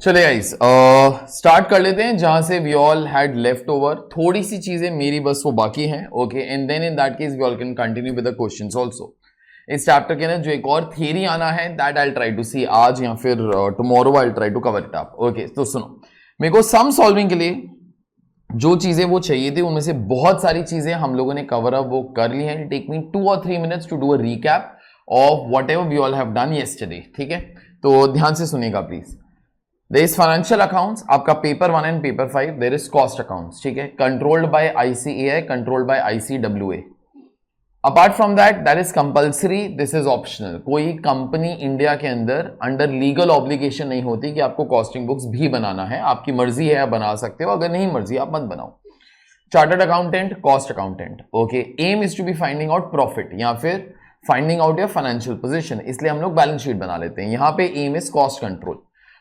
चले guys start कर लेते हैं जहां से we all had left over. थोड़ी सी चीजें मेरी बस वो बाकी हैं, okay, and then in that case we all can continue with the questions also. इस चैप्टर के अंदर जो एक और थियरी आना है that I try to see आज या फिर tomorrow I try to cover it up. Okay, तो सुनो, मेरे को सम सॉल्विंग के लिए जो चीजें वो चाहिए थी उनमें से बहुत सारी चीजें हम लोगों ने कवर अप वो कर ली हैं। Take me 2 or 3 minutes to do a recap of whatever we all have done yesterday. ठीक है, तो ध्यान से सुनिएगा please. There is financial accounts, आपका paper 1 and paper 5, there is cost accounts, ठीक है, controlled by ICAI, controlled by ICWA. Apart from that, that is compulsory, this is optional. कोई कंपनी इंडिया के अंदर अंडर लीगल ऑब्लिगेशन नहीं होती कि आपको कॉस्टिंग बुक्स भी बनाना है। आपकी मर्जी है, आप बना सकते हो, अगर नहीं मर्जी आप मत बनाओ। Chartered accountant, cost accountant, okay, aim is to be finding out profit या फिर finding out your financial position, इसलिए हम लोग बैलेंस शीट बना लेते हैं। यहां पे एम इज कॉस्ट कंट्रोल।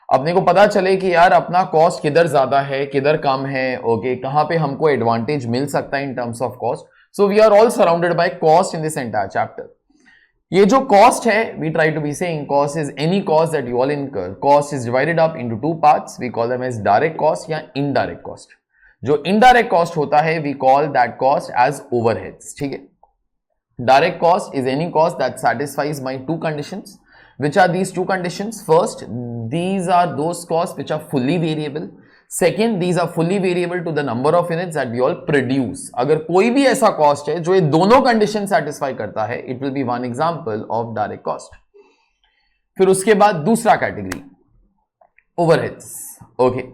अपने को पता चले कि यार अपना कॉस्ट किधर ज्यादा है किधर कम है, ओके, कहां पे हमको एडवांटेज मिल सकता है in terms of cost. So we are all surrounded by cost in this entire chapter. ये जो कॉस्ट है, we try to be saying cost is any cost that you all incur. Cost is divided up into 2 parts, we call them as direct cost या indirect cost. जो indirect cost होता है we call that cost as overheads. ठीक है, direct cost is any cost that satisfies my 2 conditions. Which are these 2 conditions? First, these are those costs which are fully variable. Second, these are fully variable to the number of units that we all produce. अगर कोई भी ऐसा cost है जो ये दोनों condition satisfy करता है, it will be one example of direct cost. फिर उसके बाद दूसरा category, overheads. Okay.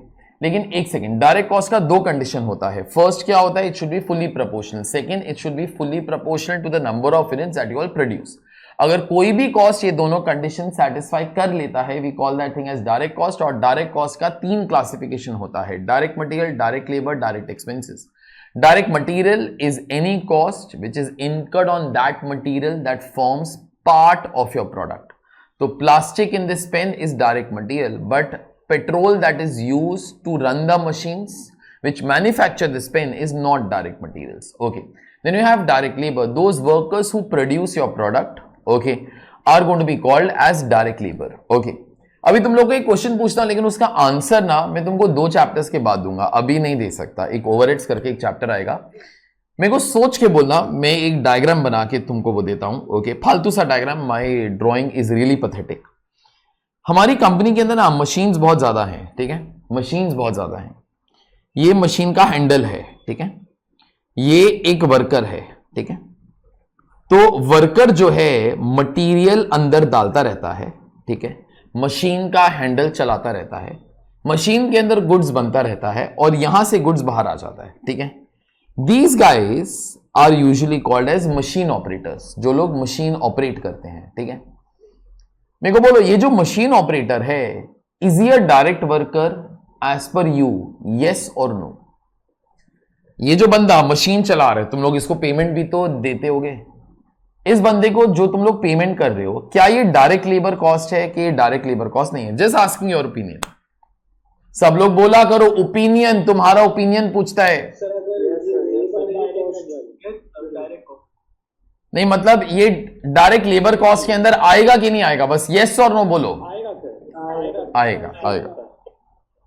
लेकिन एक सेकेंड, डायरेक्ट कॉस्ट का 2 कंडीशन होता है। फर्स्ट क्या होता है? It should be fully proportional. Second, it should be fully proportional to the number of units that you all produce. अगर कोई भी कॉस्ट ये दोनों कंडीशन सेटिस्फाई कर लेता है, we call that thing as direct cost. और डायरेक्ट कॉस्ट का 3 क्लासिफिकेशन होता है, direct material, direct labour, direct expenses. Direct material is any cost which is incurred on that material that forms part of your product. तो plastic in this pen is direct material, but petrol that is used to run the machines which manufacture this pen is not direct materials. Okay, then you have direct labor. Those workers who produce your product, okay, are going to be called as direct labor. Okay, अभी तुम लोग को एक question पूछता हूं, लेकिन उसका answer ना मैं तुमको 2 चैप्टर्स के बाद दूंगा, अभी नहीं दे सकता। एक ओवरहेड्स करके एक चैप्टर आएगा, मेरे को सोच के बोलना, मैं एक डायग्राम बना के तुमको वो देता हूं। ओके, फालतू सा diagram, my drawing is really pathetic. हमारी कंपनी के अंदर ना मशीन्स बहुत ज्यादा हैं, ठीक है, मशीन्स बहुत ज्यादा हैं। ये मशीन का हैंडल है, ठीक है, ये एक वर्कर है, ठीक है। तो वर्कर जो है मटेरियल अंदर डालता रहता है, ठीक है, मशीन का हैंडल चलाता रहता है, मशीन के अंदर गुड्स बनता रहता है और यहां से गुड्स बाहर आ जाता है, ठीक है। These guys are usually called as machine operators, जो लोग मशीन ऑपरेट करते हैं, ठीक है। मेरे को बोलो, ये जो मशीन ऑपरेटर है, is he a direct worker as per you, yes और नो? ये जो बंदा मशीन चला रहे, तुम लोग इसको पेमेंट भी तो देते होगे। इस बंदे को जो तुम लोग पेमेंट कर रहे हो, क्या ये डायरेक्ट लेबर कॉस्ट है कि डायरेक्ट लेबर कॉस्ट नहीं है? Just asking your opinion. सब लोग बोला करो ओपिनियन, तुम्हारा ओपिनियन पूछता है। नहीं मतलब ये डायरेक्ट लेबर कॉस्ट के अंदर आएगा कि नहीं आएगा? बस यस और नो बोलो। आएगा, आएगा।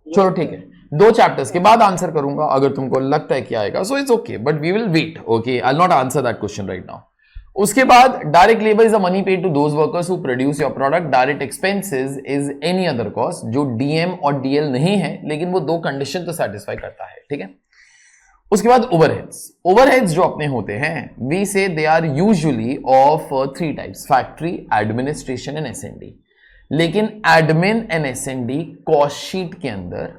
चलो ठीक है, 2 चैप्टर्स के बाद आंसर करूंगा अगर तुमको लगता है कि आएगा, so it's okay, but we will wait. Okay, I will not answer that question right now. उसके बाद direct labour is a money paid to those workers who produce your product. Direct expenses is any other cost जो DM और DL नहीं है, लेकिन वो 2 condition तो satisfy करता है, ठीक है। उसके बाद ओवरहेड्स। ओवरहेड्स जो अपने होते हैं, we say they are usually of 3 types, factory, administration and S and D. लेकिन admin and S and D cost sheet के अंदर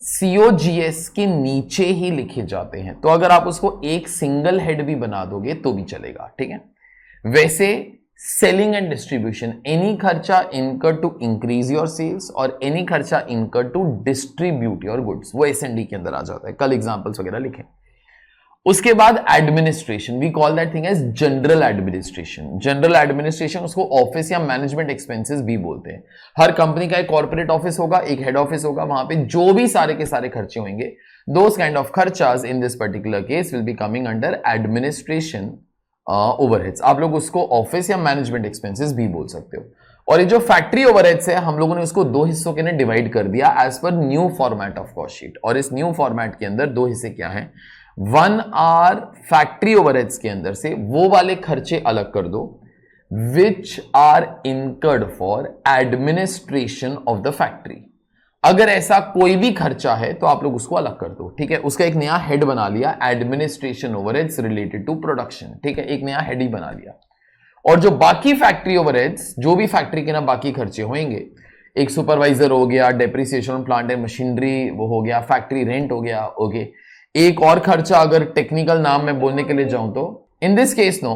सीओजीएस के नीचे ही लिखे जाते हैं, तो अगर आप उसको एक सिंगल हेड भी बना दोगे तो भी चलेगा, ठीक है। वैसे सेलिंग एंड डिस्ट्रीब्यूशन, एनी खर्चा इनकर टू इंक्रीज योर सेल्स और एनी खर्चा इनकर टू डिस्ट्रीब्यूट योर गुड्स, वो एसएनडी के अंदर आ जाता है। कल एग्जांपल्स वगैरह लिखे। उसके बाद administration, we call that thing as general administration. General administration, उसको ऑफिस या मैनेजमेंट एक्सपेंसेस भी बोलते हैं। हर कंपनी का एक कॉर्पोरेट ऑफिस होगा, एक हेड ऑफिस होगा, वहां पे जो भी सारे के सारे खर्चे होंगे, दोस काइंड ऑफ खर्चास in this particular case will be coming under administration overheads. आप लोग उसको ऑफिस या मैनेजमेंट एक्सपेंसेस भी बोल सकते हो। और ये जो फैक्ट्री ओवरहेड्स है हम लोगों ने उसको दो हिस्सों के अंदर डिवाइड कर दिया as per new format of cost sheet. और इस न्यू फॉर्मेट के अंदर दो हिस्से क्या हैं, वन आर फैक्ट्री ओवरहेड्स के अंदर से वो वाले खर्चे अलग कर दो which are incurred for administration of the factory. अगर ऐसा कोई भी खर्चा है तो आप लोग उसको अलग कर दो, ठीक है। उसका एक नया हेड बना लिया, administration overheads related to production, ठीक है, एक नया हेड ही बना लिया। और जो बाकी फैक्ट्री ओवरहेड्स, जो भी फैक्ट्री के ना बाकी खर्चे होंगे, एक सुपरवाइजर हो गया, डेप्रिसिएशन प्लांट एंड मशीनरी वो हो गया, फैक्ट्री रेंट हो गया, ओके। एक और खर्चा अगर टेक्निकल नाम में बोलने के लिए जाऊं तो in this case no,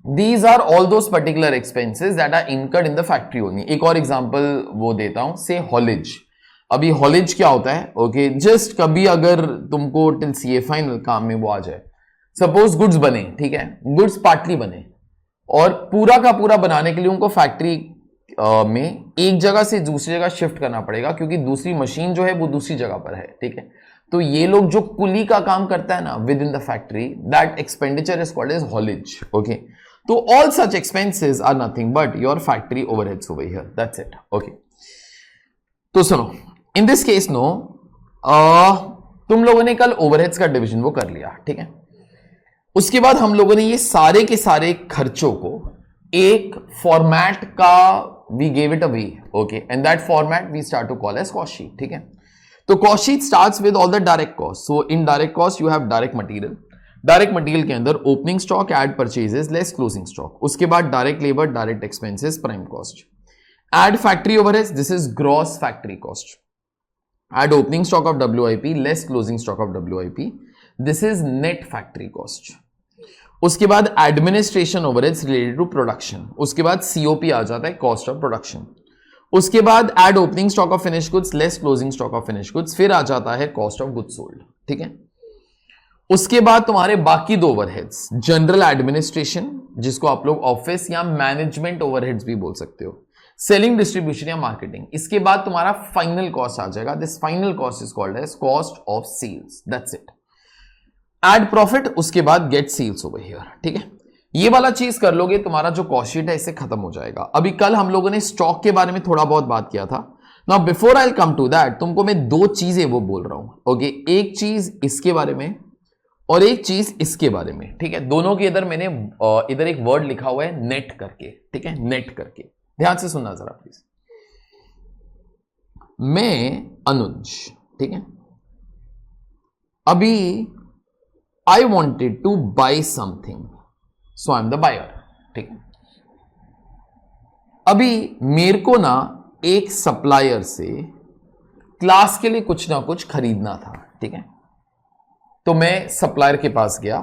these are all those particular expenses that are incurred in the factory only। एक और एग्जांपल वो देता हूं, से हॉलेज। अभी हॉलेज क्या होता है, ओके, जस्ट कभी अगर तुमको टिल सीए फाइनल काम में वो आ जाए, सपोज गुड्स बने, ठीक है, गुड्स पार्टली बने और पूरा का पूरा बनाने के लिए उनको फैक्ट्री में एक जगह से दूसरी जगह शिफ्ट करना पड़ेगा क्योंकि दूसरी मशीन जो है वो दूसरी जगह पर है, ठीक है। तो ये लोग जो कुली का काम करता है ना within the factory, that expenditure is called as haulage, okay. तो all such expenses are nothing but your factory overheads over here, that's it, okay। तो सुनो, in this case no, तुम लोगों ने कल ओवरहेड्स का डिवीजन वो कर लिया, ठीक है। उसके बाद हम लोगों ने ये सारे के सारे खर्चों को एक फॉर्मेट का we gave it a way, okay, and that format we start to call as cost sheet, ठीक है। तो cost sheet starts with all the direct cost. So in direct cost you have direct material, direct material के अंदर opening stock, add purchases, less closing stock. उसके बाद direct labour, direct expenses, prime cost. Add factory overheads, this is gross factory cost. Add opening stock of WIP, less closing stock of WIP, this is net factory cost. उसके बाद administration overheads related to production. उसके बाद COP आ जाता है, cost of production. उसके बाद add opening stock of finish goods, less closing stock of finish goods, फिर आ जाता है कॉस्ट ऑफ गुड्स सोल्ड, ठीक है। उसके बाद तुम्हारे बाकी दो ओवरहेड्स, जनरल एडमिनिस्ट्रेशन जिसको आप लोग ऑफिस या मैनेजमेंट ओवरहेड्स भी बोल सकते हो, सेलिंग, डिस्ट्रीब्यूशन या मार्केटिंग। इसके बाद तुम्हारा फाइनल कॉस्ट आ जाएगा, this final cost is called as cost of sales, that's it. Add profit, उसके बाद गेट सेल्स ओवर हियर, ठीक है। ये वाला चीज कर लोगे, तुम्हारा जो कॉस्ट शीट है इससे खत्म हो जाएगा। अभी कल हम लोगों ने स्टॉक के बारे में थोड़ा बहुत बात किया था। Now before I come to that, तुमको मैं दो चीजें वो बोल रहा हूं, ओके। एक चीज इसके बारे में और एक चीज इसके बारे में, ठीक है। दोनों के इधर मैंने इधर एक वर्ड लिखा हुआ है नेट करके, ठीक है, नेट करके। ध्यान से सुनना जरा प्लीज। मैं अनुज, ठीक है, अभी I wanted to buy something, so I am the buyer, ठीक है। अभी मेरे को ना एक सप्लायर से क्लास के लिए कुछ ना कुछ खरीदना था, ठीक है। तो मैं सप्लायर के पास गया,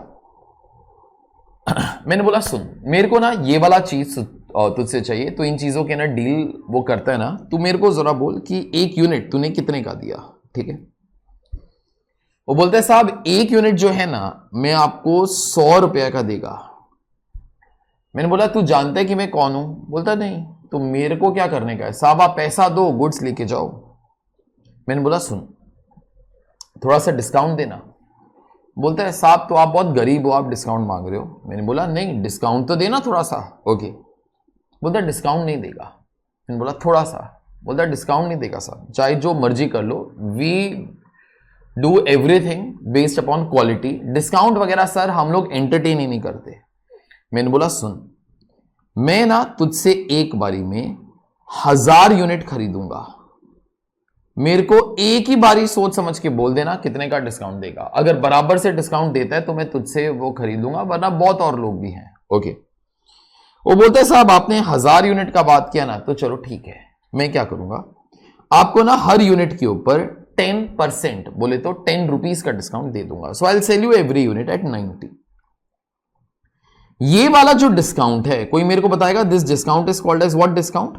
मैंने बोला सुन, मेरे को ना ये वाला चीज तुझसे चाहिए, तो इन चीजों के ना डील वो करता है ना, तू मेरे को जरा बोल कि एक यूनिट तूने कितने का दिया, ठीक है। वो बोलता है साहब एक यूनिट जो है ना मैं आपको 100 रुपया का देगा। मैंने बोला तू जानता है कि मैं कौन हूं? बोलता नहीं, तो मेरे को क्या करने का है? साहब आप पैसा दो, गुड्स लेके जाओ। मैंने बोला सुन थोड़ा सा डिस्काउंट देना। बोलता है साहब तो आप बहुत गरीब हो, आप डिस्काउंट मांग रहे हो। मैंने बोला नहीं, डिस्काउंट तो देना थोड़ा सा। ओके, बोलता डिस्काउंट नहीं देगा। मैंने बोला थोड़ा सा। बोलता डिस्काउंट नहीं देगा साहब, चाहे जो मर्जी कर लो, we do everything based upon quality, discount वगैरह सर हम लोग एंटरटेन ही नहीं करते। मैंने बोला सुन, मैं ना तुझसे एक बारी में 1000 यूनिट खरीदूंगा, मेरे को एक ही बारी सोच समझ के बोल देना कितने का डिस्काउंट देगा। अगर बराबर से डिस्काउंट देता है तो मैं तुझसे वो खरीदूंगा, वरना बहुत और लोग भी हैं। ओके, वो बोलते हैं साहब आपने 1000 यूनिट का बात किया ना, तो चलो ठीक है, मैं क्या करूंगा, आपको ना हर यूनिट के ऊपर 10% बोले तो 10 रुपीज का डिस्काउंट दे दूंगा। So I will sell you every unit at 90। ये वाला जो डिस्काउंट है, कोई मेरे को बताएगा this discount is called as what discount?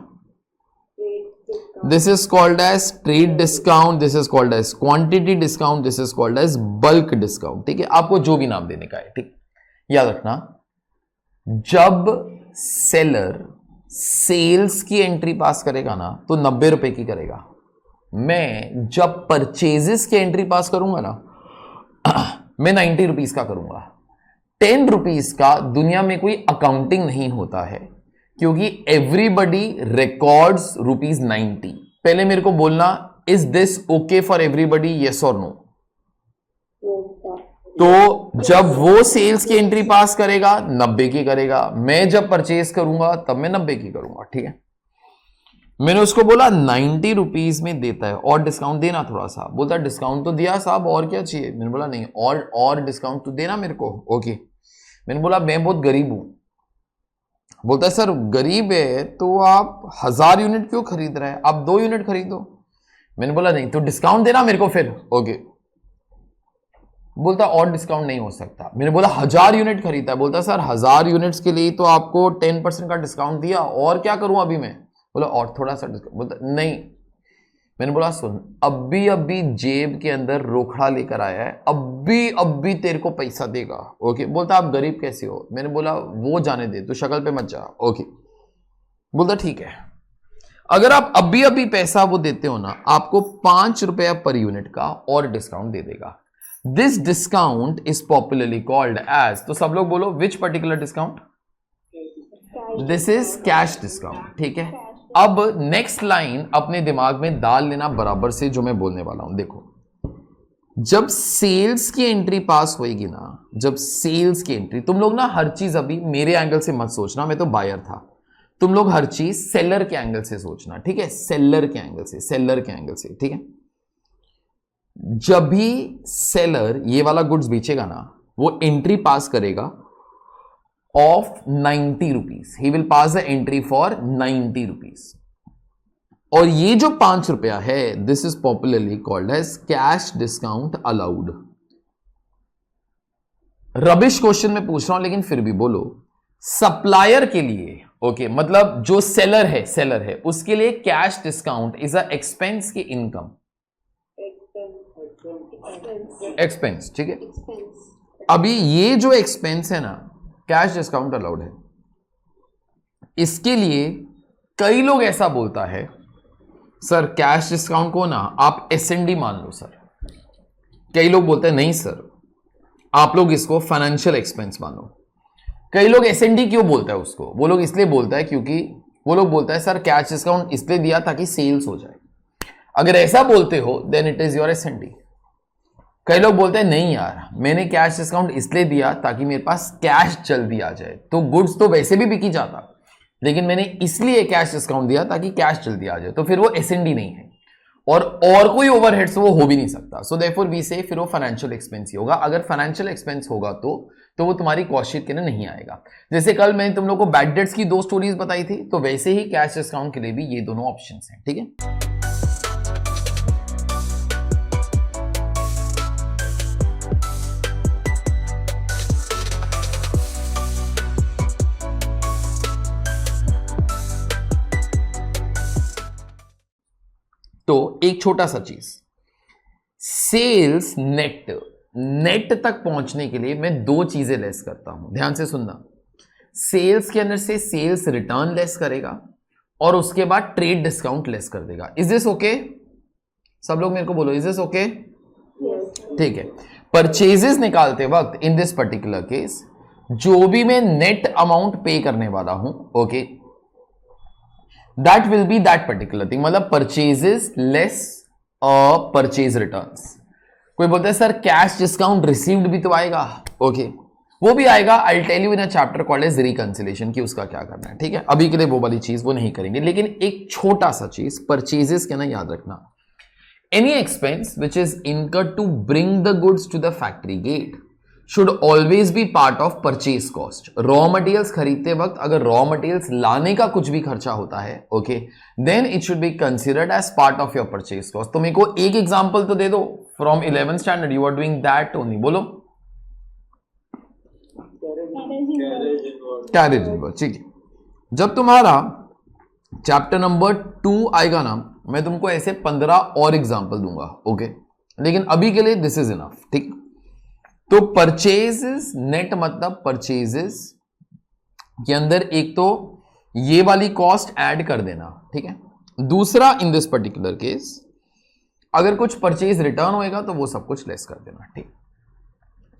This is called as trade discount, this is called as quantity discount, this is called as bulk discount. ठीक है, आपको जो भी नाम देने का है, ठीक, याद रखना। जब सेलर सेल्स की एंट्री पास करेगा ना तो 90 रुपए की करेगा। मैं जब परचेजेस की एंट्री पास करूंगा ना मैं 90 रुपीज का करूंगा। 10 रुपीज का दुनिया में कोई अकाउंटिंग नहीं होता है क्योंकि एवरीबडी रिकॉर्ड्स ₹90। पहले मेरे को बोलना, is this okay for everybody, yes और नो? तो जब वो सेल्स की एंट्री पास करेगा 90 की करेगा, मैं जब परचेज करूंगा तब मैं 90 की करूंगा। ठीक है, मैंने उसको बोला 90 रुपीज में देता है और डिस्काउंट देना थोड़ा सा। बोलता डिस्काउंट तो दिया साहब, और क्या चाहिए? मैंने बोला नहीं, और डिस्काउंट तो देना मेरे को। ओके, मैंने बोला मैं बहुत गरीब हूं। बोलता है सर गरीब है तो आप 1000 यूनिट क्यों खरीद रहे हैं, आप 2 यूनिट खरीदो। मैंने बोला नहीं, तो डिस्काउंट देना मेरे को फिर। ओके, बोलता और डिस्काउंट नहीं हो सकता। मैंने बोला 1000 यूनिट खरीदता है। बोलता सर 1000 यूनिट्स के लिए तो आपको 10% का डिस्काउंट दिया, और क्या करूं अभी मैं? बोला और थोड़ा सा डिस्काउंट। बोलता नहीं। मैंने बोला सुन, अभी जेब के अंदर रोकड़ा लेकर आया है, अभी तेरे को पैसा देगा। ओके, बोलता आप गरीब कैसे हो? मैंने बोला वो जाने दे, तू शक्ल पे मत जा। ओके, बोलता ठीक है, अगर आप अभी पैसा वो देते हो ना, आपको 5 रुपया पर यूनिट का और डिस्काउंट दे देगा। This discount is popularly called as, तो सब लोग बोलो which particular discount? This is cash discount. ठीक है, अब नेक्स्ट लाइन अपने दिमाग में डाल लेना बराबर से, जो मैं बोलने वाला हूं। देखो, जब सेल्स की एंट्री पास होएगी ना, जब सेल्स की एंट्री, तुम लोग ना हर चीज अभी मेरे एंगल से मत सोचना, मैं तो बायर था। तुम लोग हर चीज सेलर के एंगल से सोचना। ठीक है, सेलर के एंगल से, सेलर के एंगल से। ठीक है, जब भी सेलर ये वाला गुड्स बेचेगा ना, वो एंट्री पास करेगा of 90 rupees. He will pass the entry for 90 rupees. और ये जो 5 रुपया है, this is popularly called as cash discount allowed. Rubbish question में पूछ रहा हूं, लेकिन फिर भी बोलो। सप्लायर के लिए, ओके, मतलब जो सेलर है उसके लिए cash discount is a expense की इनकम? एक्सपेंस। ठीक है, अभी ये जो एक्सपेंस है ना, कैश डिस्काउंट अलाउड है। इसके लिए कई लोग ऐसा बोलता है सर कैश डिस्काउंट को ना आप एसएनडी मान लो सर। कई लोग बोलते हैं नहीं सर, आप लोग इसको फाइनेंशियल एक्सपेंस मानो। कई लोग एसएनडी क्यों बोलता है उसको? वो लोग इसलिए बोलता है क्योंकि वो लोग बोलता है सर कैश डिस्काउंट इसलिए दिया ताकि सेल्स हो जाए। अगर ऐसा बोलते हो then it is your SND. कई लोग बोलते हैं नहीं यार, मैंने कैश डिस्काउंट इसलिए दिया ताकि मेरे पास कैश जल्दी आ जाए, तो गुड्स तो वैसे भी बिकी जाता, लेकिन मैंने इसलिए कैश डिस्काउंट दिया ताकि कैश जल्दी आ जाए, तो फिर वो एसएनडी नहीं है। और कोई ओवरहेड्स वो हो भी नहीं सकता। सो देयरफॉर वी से फिर वो फाइनेंशियल एक्सपेंस ही होगा। अगर फाइनेंशियल एक्सपेंस होगा तो वो तुम्हारी कॉस्ट शीट के लिए नहीं आएगा। जैसे कल मैंने तुम लोग को बैड डेट्स की 2 स्टोरीज बताई थी, तो वैसे ही कैश डिस्काउंट के लिए भी ये दोनों ऑप्शन हैं। ठीक है, तो एक छोटा सा चीज, सेल्स नेट तक पहुंचने के लिए मैं 2 चीजें लेस करता हूं, ध्यान से सुनना। सेल्स के अंदर से सेल्स रिटर्न लेस करेगा और उसके बाद ट्रेड डिस्काउंट लेस कर देगा। Is this okay? सब लोग मेरे को बोलो, इज दिस ओके? ठीक है, परचेजेस निकालते वक्त इन दिस पर्टिकुलर केस जो भी मैं नेट अमाउंट पे करने वाला हूं, okay, that will be that particular thing, मतलब परचेजेस लेस परचेज रिटर्न्स। कोई बोलता है सर कैश डिस्काउंट रिसीव्ड भी तो आएगा, ओके, वो भी आएगा। I tell you in a chapter called as reconciliation कि उसका क्या करना है। ठीक है, अभी के लिए वो वाली चीज वो नहीं करेंगे, लेकिन एक छोटा सा चीज परचेजेस के ना याद रखना, any expense which is incurred to bring the goods to the factory gate should always be part of purchase cost. Raw materials खरीदते वक्त अगर रॉ मटेरियल्स लाने का कुछ भी खर्चा होता है, okay, then it should be considered as part of your purchase cost. तो मेरे को एक एग्जांपल तो दे दो from 11th standard, you are doing that only. बोलो कैरेज इनवर्स। ठीक है, जब तुम्हारा चैप्टर नंबर 2 आएगा ना, मैं तुमको ऐसे 15 और एग्जांपल दूंगा, ओके, लेकिन अभी के लिए दिस इज इनफ। ठीक, तो परचेजेस नेट मतलब परचेजेस के अंदर एक तो ये वाली कॉस्ट ऐड कर देना। ठीक है, दूसरा इन दिस पर्टिकुलर केस अगर कुछ परचेज रिटर्न होएगा तो वो सब कुछ लेस कर देना। ठीक,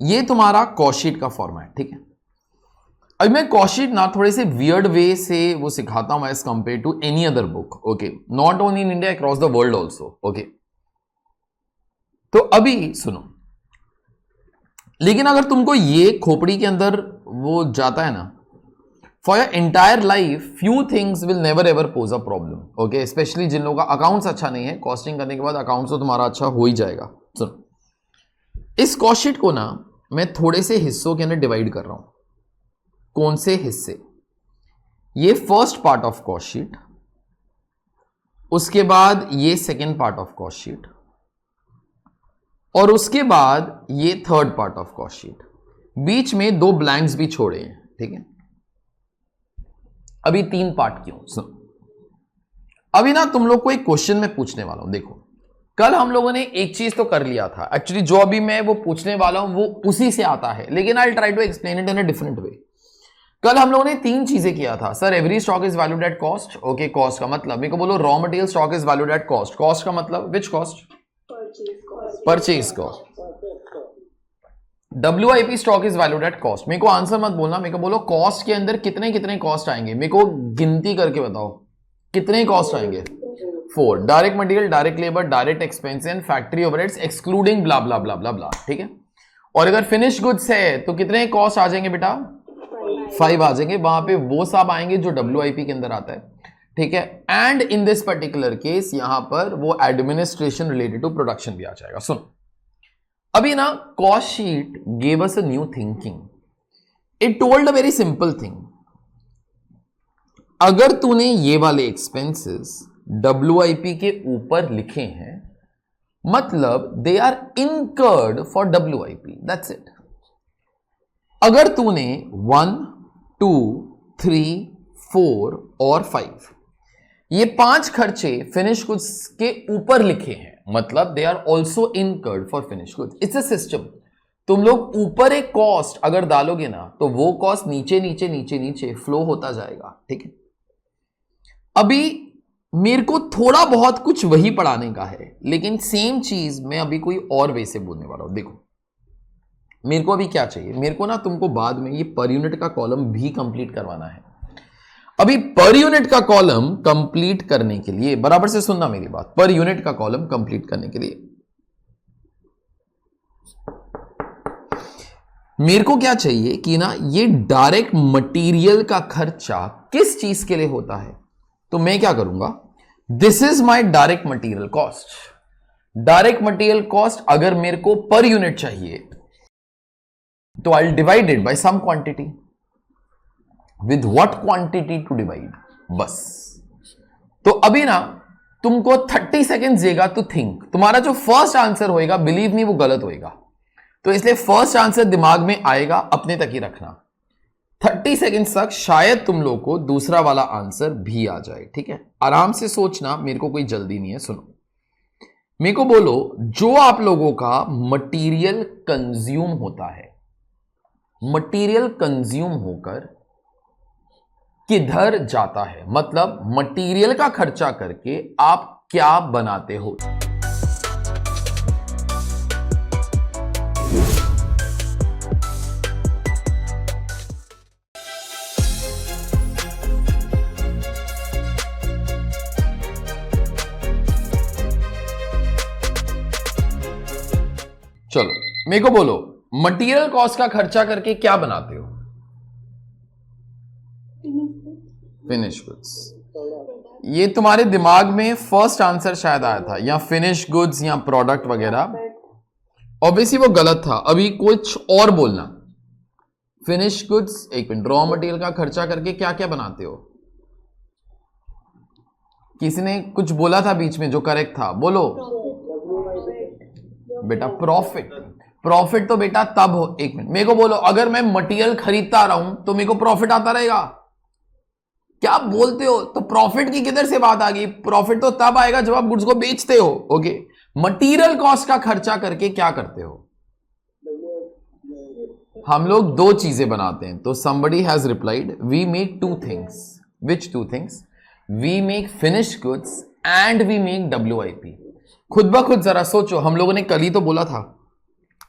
ये तुम्हारा कॉस्ट शीट का फॉर्मेट। ठीक है, अभी मैं कॉस्ट शीट ना थोड़े से वियर्ड वे से वो सिखाता हूं as compare to any other book, okay, not only in India, across the world also, okay. तो अभी सुनो, लेकिन अगर तुमको ये खोपड़ी के अंदर वो जाता है ना, for your entire life few things will never ever pose a problem, okay, specially जिन लोगों का अकाउंट्स अच्छा नहीं है, कॉस्टिंग करने के बाद अकाउंट्स तो तुम्हारा अच्छा हो ही जाएगा। सुनो, इस कॉस्ट शीट को ना मैं थोड़े से हिस्सों के अंदर डिवाइड कर रहा हूं। कौन से हिस्से? ये first part of cost sheet, उसके बाद ये second part of cost sheet, और उसके बाद ये third part of cost sheet. बीच में 2 ब्लैंक्स भी छोड़े हैं, ठीक है। अभी 3 पार्ट क्यों? सुनो, अभी ना तुम लोग को एक क्वेश्चन मैं पूछने वाला हूं। देखो, कल हम लोगों ने एक चीज तो कर लिया था, एक्चुअली जो अभी मैं वो पूछने वाला हूं वो उसी से आता है, लेकिन I try to explain it in a different way. कल हम लोगों ने 3 चीजें किया था। Sir, every stock is valued at cost, okay, cost का मतलब मेरे को बोलो raw material stock is valued at cost, cost का मतलब which cost? Purchase cost. WIP stock is valued at cost. मेरे को आंसर मत बोलना, मेरे को बोलो कॉस्ट के अंदर कितने कितने कॉस्ट आएंगे, मेरे को गिनती करके बताओ कितने कॉस्ट आएंगे। 4, direct material, direct labour, direct expense and factory overheads excluding blah blah blah blah blah, ठीक है। और अगर फिनिश गुड्स है तो कितने कॉस्ट आ जाएंगे बेटा? 5 आ जाएंगे। वहां पे वो सब आएंगे जो WIP के अंदर आता है, ठीक है। And in this particular case यहां पर वो एडमिनिस्ट्रेशन रिलेटेड टू प्रोडक्शन भी आ जाएगा। सुन, अभी ना cost sheet gave us a new thinking. It told a very simple thing. अगर तूने ये वाले एक्सपेंसेस WIP के ऊपर लिखे हैं, मतलब they are incurred for WIP, that's it. अगर तूने 1, 2, 3, 4 और 5 ये 5 खर्चे फिनिश गुड्स के ऊपर लिखे हैं, मतलब they are also incurred for finish goods. It's a system. तुम लोग ऊपर एक कॉस्ट अगर डालोगे ना तो वो कॉस्ट नीचे नीचे नीचे नीचे फ्लो होता जाएगा, ठीक है। अभी मेरे को थोड़ा बहुत कुछ वही पढ़ाने का है, लेकिन सेम चीज मैं अभी कोई और वे से बोलने वाला हूं। देखो, मेरे को अभी क्या चाहिए, मेरे को ना तुमको बाद में ये पर यूनिट का कॉलम भी कंप्लीट करवाना है। अभी पर यूनिट का कॉलम कंप्लीट करने के लिए, बराबर से सुनना मेरी बात, पर यूनिट का कॉलम कंप्लीट करने के लिए मेरे को क्या चाहिए कि ना ये डायरेक्ट मटेरियल का खर्चा किस चीज के लिए होता है। तो मैं क्या करूंगा, this is my direct material cost. Direct material cost अगर मेरे को पर यूनिट चाहिए तो I will divide it by some quantity. With what quantity to divide, बस। तो अभी ना तुमको 30 सेकेंड देगा टू थिंक। तुम्हारा जो फर्स्ट आंसर होएगा, बिलीव मी, वो गलत होएगा, तो इसलिए फर्स्ट आंसर दिमाग में आएगा, अपने तक ही रखना। 30 सेकेंड तक शायद तुम लोग को दूसरा वाला आंसर भी आ जाए, ठीक है। आराम से सोचना, मेरे को कोई जल्दी नहीं है। सुनो, मेरे को बोलो जो आप लोगों का मटेरियल कंज्यूम होता है, मटेरियल कंज्यूम होकर किधर जाता है, मतलब मटेरियल का खर्चा करके आप क्या बनाते हो। चलो मेरे को बोलो, मटेरियल कॉस्ट का खर्चा करके क्या बनाते हो? Finish goods. ये तुम्हारे दिमाग में फर्स्ट आंसर शायद आया था, या फिनिश गुड्स या प्रोडक्ट वगैरह। ऑब्वियसली वो गलत था, अभी कुछ और बोलना। फिनिश गुड्स, एक मिनट, रॉ मटेरियल का खर्चा करके क्या क्या बनाते हो? किसी ने कुछ बोला था बीच में जो करेक्ट था, बोलो बेटा। प्रॉफिट। प्रॉफिट तो बेटा तब हो, एक मिनट, मेरे को बोलो, अगर मैं मटेरियल खरीदता रहा हूं तो मेरे को प्रॉफिट आता रहेगा? क्या बोलते हो? तो प्रॉफिट की किधर से बात आ गई? प्रॉफिट तो तब आएगा जब आप गुड्स को बेचते हो, ओके। मटेरियल कॉस्ट का खर्चा करके क्या करते हो? हम लोग 2 चीजें बनाते हैं। तो somebody has replied, we make 2 things. Which 2 things? We make finished goods and we make WIP. खुद ब खुद जरा सोचो, हम लोगों ने कल ही तो बोला था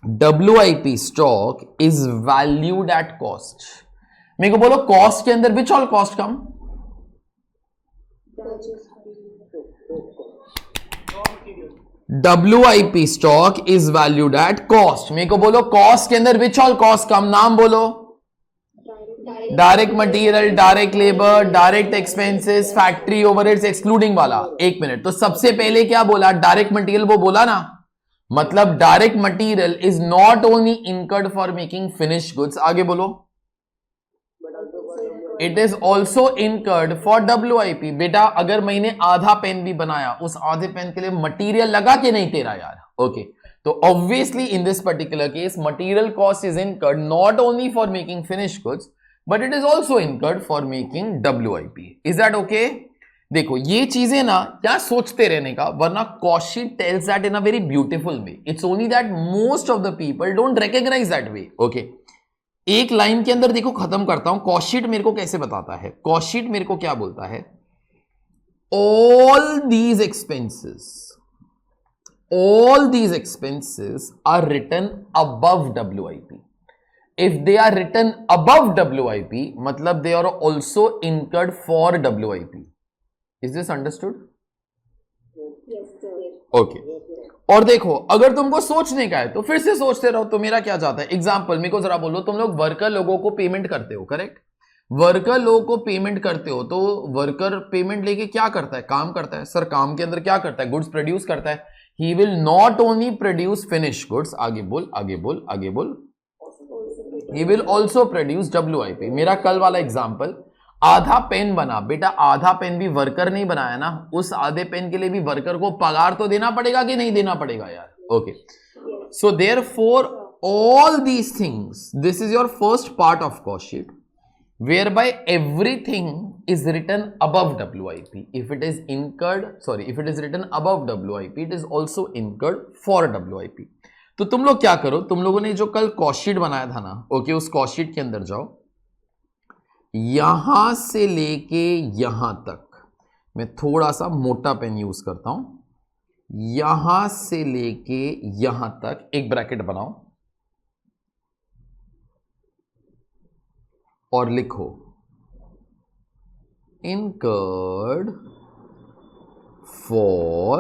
WIP stock is valued at cost. मेरे को बोलो कॉस्ट के अंदर which all cost come? WIP stock is valued at cost. मेरे को बोलो कॉस्ट के अंदर विच ऑल कॉस्ट कम? नाम बोलो। Direct material, direct labour, direct expenses, factory overheads excluding वाला। एक मिनट, तो सबसे पहले क्या बोला? डायरेक्ट मटेरियल, वो बोला ना, मतलब direct material is not only incurred for making finish goods. आगे बोलो। It is also incurred for WIP। बेटा अगर मैंने आधा पेन भी बनाया, उस आधे पेन के लिए मटेरियल लगा के नहीं तेरा यार, ओके तो obviously in this particular case material cost is incurred not only for making finish goods but it is also incurred for making WIP। Is that okay? देखो ये चीजें ना क्या सोचते रहने का, वरना cost sheet tells that in a very beautiful way. It's only that most of the people don't recognise that way. Okay, एक लाइन के अंदर देखो, खत्म करता हूं। कॉस्ट शीट मेरे को कैसे बताता है? कॉस्ट शीट मेरे को क्या बोलता है? all these expenses are written above WIP. If they are written above WIP, matlab they are also incurred for WIP. Is this understood? Yes, sir. Okay. और देखो अगर तुमको सोचने का है तो फिर से सोचते रहो। तो मेरा क्या जाता है? एग्जाम्पल मेरे को जरा बोलो। तुम लोग वर्कर लोगों को पेमेंट करते हो, करेक्ट? वर्कर लोगों को पेमेंट करते हो तो वर्कर पेमेंट लेके क्या करता है? काम करता है। सर काम के अंदर क्या करता है? गुड्स प्रोड्यूस करता है। He will not only produce finish goods, आगे बोल आगे बोल आगे बोल, he will also produce WIP। मेरा कल वाला एग्जाम्पल, आधा पेन बना, बेटा आधा पेन भी वर्कर नहीं बनाया ना, उस आधे पेन के लिए भी वर्कर को पगार तो देना पड़ेगा कि नहीं देना पड़ेगा यार? Okay, so therefore all these things, this is your first part of cost sheet whereby everything is written above WIP. If it is incurred, sorry, if it is written above WIP, it is also incurred for WIP. तो तुम लोग क्या करो, तुम लोगों ने जो कल कॉस्ट शीट बनाया था ना, ओके, उस कॉस्ट शीट के अंदर जाओ, यहां से लेके यहां तक, मैं थोड़ा सा मोटा पेन यूज करता हूं, यहां से लेके यहां तक एक ब्रैकेट बनाओ और लिखो incurred for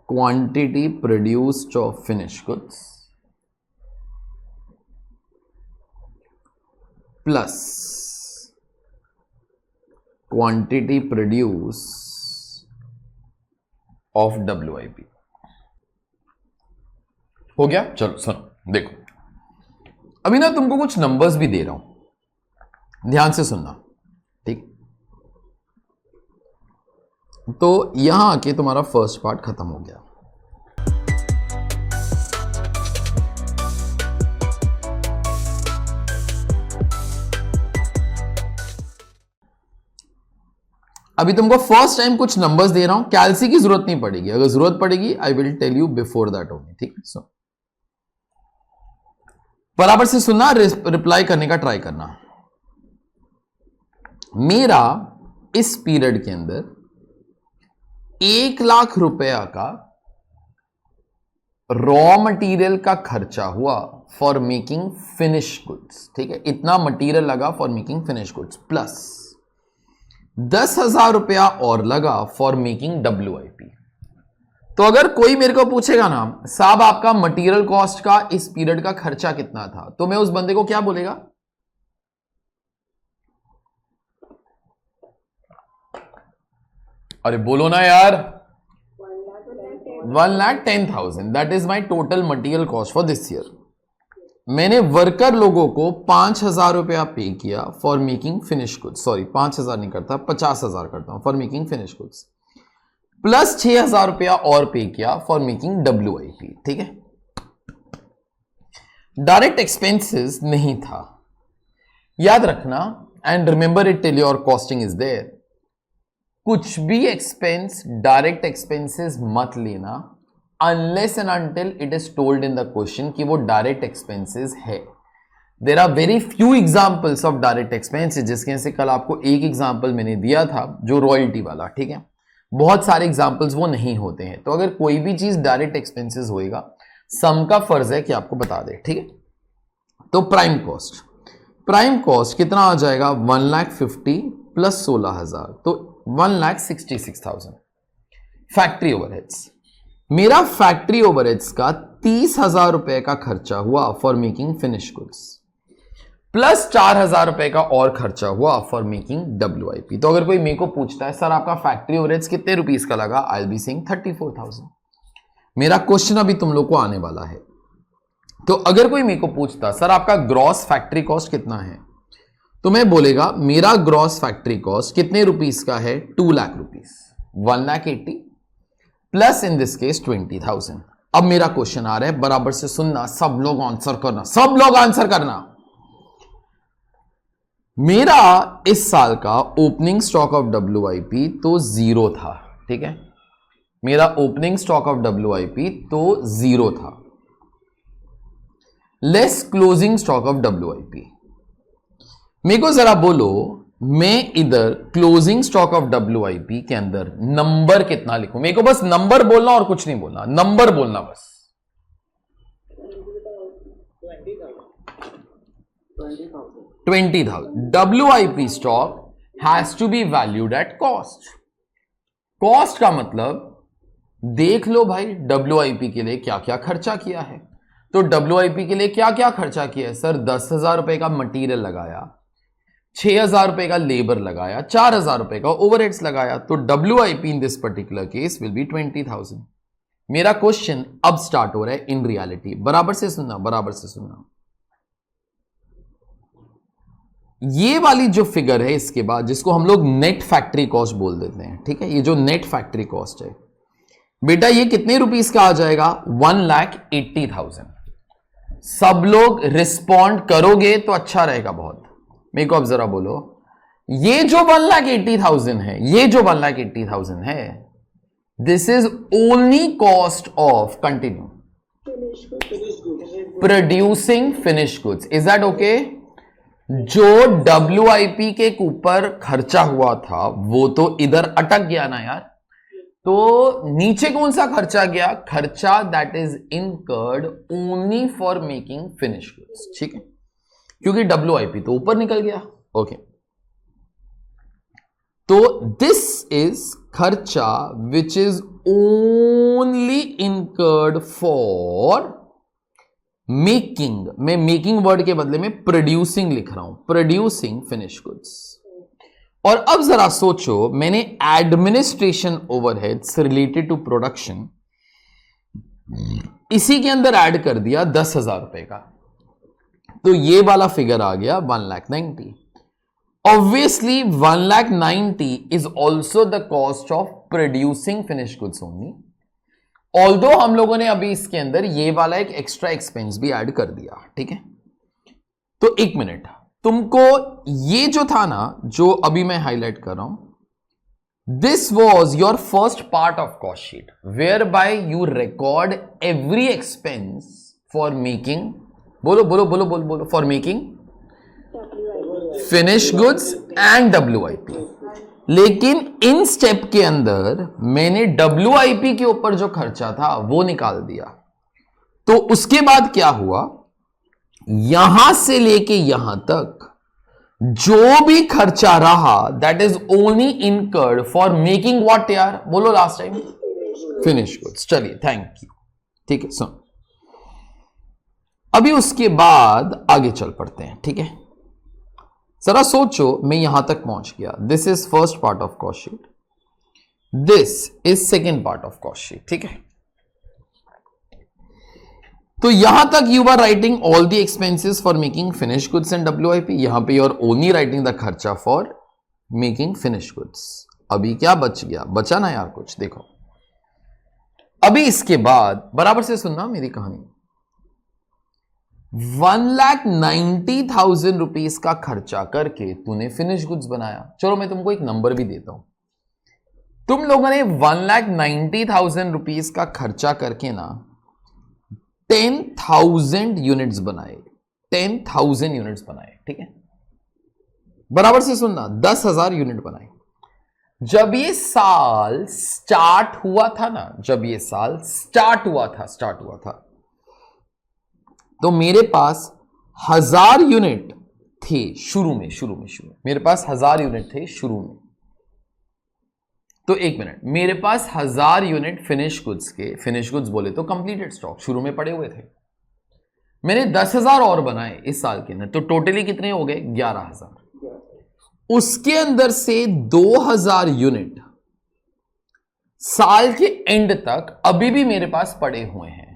quantity produced of finished goods plus quantity produced of WIP। हो गया? चलो सुनो, देखो अभी ना तुमको कुछ नंबर्स भी दे रहा हूं, ध्यान से सुनना, ठीक? तो यहां आके तुम्हारा फर्स्ट पार्ट खत्म हो गया। अभी तुमको फर्स्ट टाइम कुछ नंबर्स दे रहा हूं, कैलसी की जरूरत नहीं पड़ेगी, अगर जरूरत पड़ेगी I will tell you before that only, ठीक? सो बराबर से सुनना, रिप्लाई करने का ट्राई करना। मेरा इस पीरियड के अंदर 1 लाख रुपया का रॉ मटेरियल का खर्चा हुआ फॉर मेकिंग फिनिश गुड्स, ठीक है? इतना मटेरियल लगा for making finish goods, plus 10,000 रुपया और लगा फॉर मेकिंग WIP। तो अगर कोई मेरे को पूछेगा ना साहब आपका मटेरियल कॉस्ट का इस पीरियड का खर्चा कितना था, तो मैं उस बंदे को क्या बोलेगा? अरे बोलो ना यार, 1,10,000 that is my total material cost for this year. मैंने वर्कर लोगों को 5,000 रुपया पे किया for making finish goods, sorry 5,000 नहीं करता, 50,000 करता हूं for making finish goods, plus 6,000 रुपया और पे किया फॉर मेकिंग WIP, ठीक है? डायरेक्ट एक्सपेंसेस नहीं था, याद रखना, and remember it till your costing is there. कुछ भी एक्सपेंस डायरेक्ट एक्सपेंसेस मत लेना unless and until it is told in the question कि वो डायरेक्ट एक्सपेंसेस है। There are very few examples of direct expenses, जिसके से कल आपको एक एग्जांपल मैंने दिया था जो रॉयल्टी वाला, ठीक है? बहुत सारे एग्जांपल्स वो नहीं होते हैं। तो अगर कोई भी चीज डायरेक्ट एक्सपेंसेस होएगा, सम का फर्ज है कि आपको बता दे, ठीक है? तो प्राइम कॉस्ट, प्राइम कॉस्ट कितना आ जाएगा 1,50,000 प्लस 16,000 तो 1,66,000। फैक्ट्री ओवरहेड्स, मेरा फैक्ट्री ओवरहेड्स का 30,000 रुपए का खर्चा हुआ for making finish goods plus 4,000 रुपए का और खर्चा हुआ फॉर मेकिंग WIP। तो अगर कोई मेरे को पूछता है सर आपका फैक्ट्री ओवरहेड्स कितने रुपीस का लगा, आई विल बी सेइंग 34,000। मेरा क्वेश्चन अभी तुम लोग को आने वाला है। तो अगर कोई मेरे को पूछता सर आपका ग्रॉस फैक्ट्री कॉस्ट कितना है, तो मैं बोलेगा मेरा ग्रॉस फैक्ट्री कॉस्ट कितने रुपीस का है 2 lakh rupees, 1,80,000 plus in this case 20,000। अब मेरा क्वेश्चन आ रहा है, बराबर से सुनना, सब लोग आंसर करना, सब लोग आंसर करना। मेरा इस साल का ओपनिंग स्टॉक ऑफ WIP तो 0 था, ठीक है, मेरा ओपनिंग स्टॉक ऑफ WIP तो 0 था, less closing stock of WIP। मेरे को जरा बोलो मैं इधर क्लोजिंग स्टॉक ऑफ WIP के अंदर नंबर कितना लिखूं, मेरे को बस नंबर बोलना और कुछ नहीं बोलना, नंबर बोलना बस। 20,000। WIP stock has to be valued at cost. Cost का मतलब देख लो भाई WIP के लिए क्या क्या खर्चा किया है। तो WIP के लिए क्या क्या खर्चा किया है सर, 10,000 रुपए का मटेरियल लगाया, 6,000 रुपए का लेबर लगाया, 4,000 रुपए का ओवरहेड्स लगाया। तो WIP in this particular case will B 20,000। मेरा क्वेश्चन अब स्टार्ट हो रहा है इन रियलिटी, बराबर से सुनना, बराबर से सुनना। ये वाली जो फिगर है इसके बाद, जिसको हम लोग नेट फैक्ट्री कॉस्ट बोल देते हैं, ठीक है, ये जो नेट फैक्ट्री कॉस्ट है बेटा ये कितने रुपीस का आ जाएगा 1,80,000। सब लोग रिस्पॉन्ड करोगे तो अच्छा रहेगा बहुत। मेरे को अब जरा बोलो, ये जो 1,80,000 है, ये जो 1,80,000 है, this is only cost of continue producing finish goods. Is that okay? जो WIP के ऊपर खर्चा हुआ था वो तो इधर अटक गया ना यार। तो नीचे कौन सा खर्चा गया, खर्चा that is incurred only for making finish goods, ठीक है, क्योंकि WIP तो ऊपर निकल गया। ओके, तो दिस इज खर्चा which is only incurred for making. मैं मेकिंग वर्ड के बदले में प्रोड्यूसिंग लिख रहा हूं, प्रोड्यूसिंग फिनिश गुड्स। और अब जरा सोचो, मैंने administration overheads related to production इसी के अंदर ऐड कर दिया 10,000 रुपए का, तो ये वाला फिगर आ गया 1,90,000। Obviously 1,90,000 is also the cost of producing finish goods only, although हम लोगों ने अभी इसके अंदर ये वाला एक एक्स्ट्रा एक्सपेंस भी ऐड कर दिया, ठीक है। तो एक मिनट, तुमको ये जो था ना, जो अभी मैं हाईलाइट कर रहा हूं, this was your first part of cost sheet whereby you record every expense for making, बोलो बोलो बोलो बोलो बोलो, for making finish goods and WIP। लेकिन इन स्टेप के अंदर मैंने WIP के ऊपर जो खर्चा था वो निकाल दिया। तो उसके बाद क्या हुआ, यहां से लेके यहां तक जो भी खर्चा रहा that is only incurred for making what यार, बोलो लास्ट टाइम, फिनिश गुड्स। चलिए थैंक यू, ठीक है। सुन, अभी उसके बाद आगे चल पड़ते हैं, ठीक है। जरा सोचो, मैं यहां तक पहुंच गया, this is first part of cost sheet, this is second part of cost sheet, ठीक है। तो यहां तक you are writing all the expenses for making finish goods and WIP, यहां पे you are only writing the खर्चा for making finish goods. अभी क्या बच गया, बचा ना यार कुछ, देखो अभी इसके बाद बराबर से सुनना मेरी कहानी। 1,90,000 रुपीस का खर्चा करके तूने फिनिश गुड्स बनाया। चलो मैं तुमको एक नंबर भी देता हूं, तुम लोगों ने 1,90,000 रुपीस का खर्चा करके ना 10,000 यूनिट्स बनाए, 10,000 यूनिट्स बनाए, ठीक है। बराबर से सुनना, 10,000 यूनिट बनाए। जब ये साल स्टार्ट हुआ था ना, जब ये साल स्टार्ट हुआ था, तो मेरे पास 1,000 यूनिट थे शुरू में मेरे पास 1000 यूनिट थे शुरू में। तो एक मिनट, मेरे पास 1000 यूनिट फिनिश गुड्स के, फिनिश गुड्स बोले तो कंप्लीटेड स्टॉक शुरू में पड़े हुए थे। मैंने 10,000 और बनाए इस साल के अंदर, तो टोटली कितने हो गए? 11,000। उसके अंदर से 2000 यूनिट साल के एंड तक अभी भी मेरे पास पड़े हुए हैं।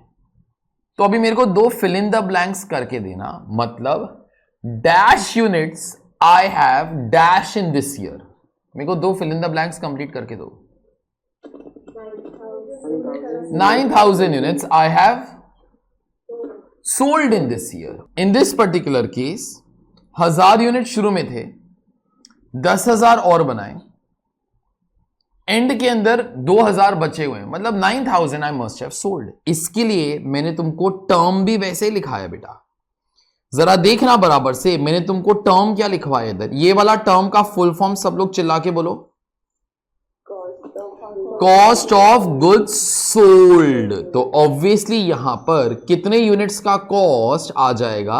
तो अभी मेरे को 2 फिल इन द ब्लैंक्स करके देना, मतलब dash units I have dash in this year. मेरे को 2 fill in the blanks complete करके दो। 9,000 units I have sold in this year. In this particular case 1000 unit शुरू में थे, 10,000 और बनाए, एंड के अंदर 2000 बचे हुए हैं, मतलब 9,000 आई मस्ट हैव सोल्ड। इसके लिए मैंने तुमको टर्म भी वैसे ही लिखाया बेटा, जरा देखना बराबर से। मैंने तुमको टर्म क्या लिखवाया इधर, ये वाला टर्म का फुल फॉर्म सब लोग चिल्ला के बोलो, कॉस्ट ऑफ गुड्स सोल्ड। तो ऑब्वियसली यहां पर कितने यूनिट्स का कॉस्ट आ जाएगा?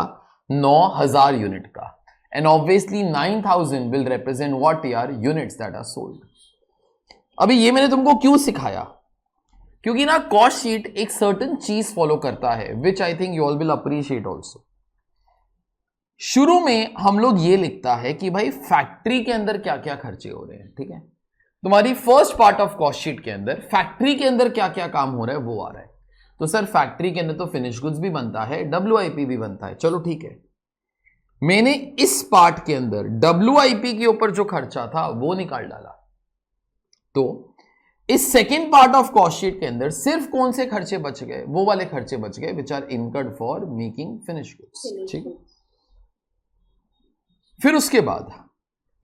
9,000 यूनिट का। And obviously 9,000 will represent what यार? Units that are sold. अभी ये मैंने तुमको क्यों सिखाया? क्योंकि ना कॉस्ट शीट एक सर्टेन चीज फॉलो करता है, which I think you all will appreciate also. शुरू में हम लोग ये लिखता है कि भाई फैक्ट्री के अंदर क्या क्या खर्चे हो रहे हैं, ठीक है। तुम्हारी first part of cost sheet के अंदर फैक्ट्री के अंदर क्या क्या काम हो रहा है वो आ रहा है। तो सर फैक्ट्री के अंदर तो फिनिश गुड्स भी बनता है, WIP भी बनता है, चलो ठीक है। मैंने इस पार्ट के अंदर WIP के ऊपर जो खर्चा था वो निकाल डाला। तो इस second part of cost sheet के अंदर सिर्फ कौन से खर्चे बच गए? वो वाले खर्चे बच गए which are incurred for making finish goods, ठीक है। फिर उसके बाद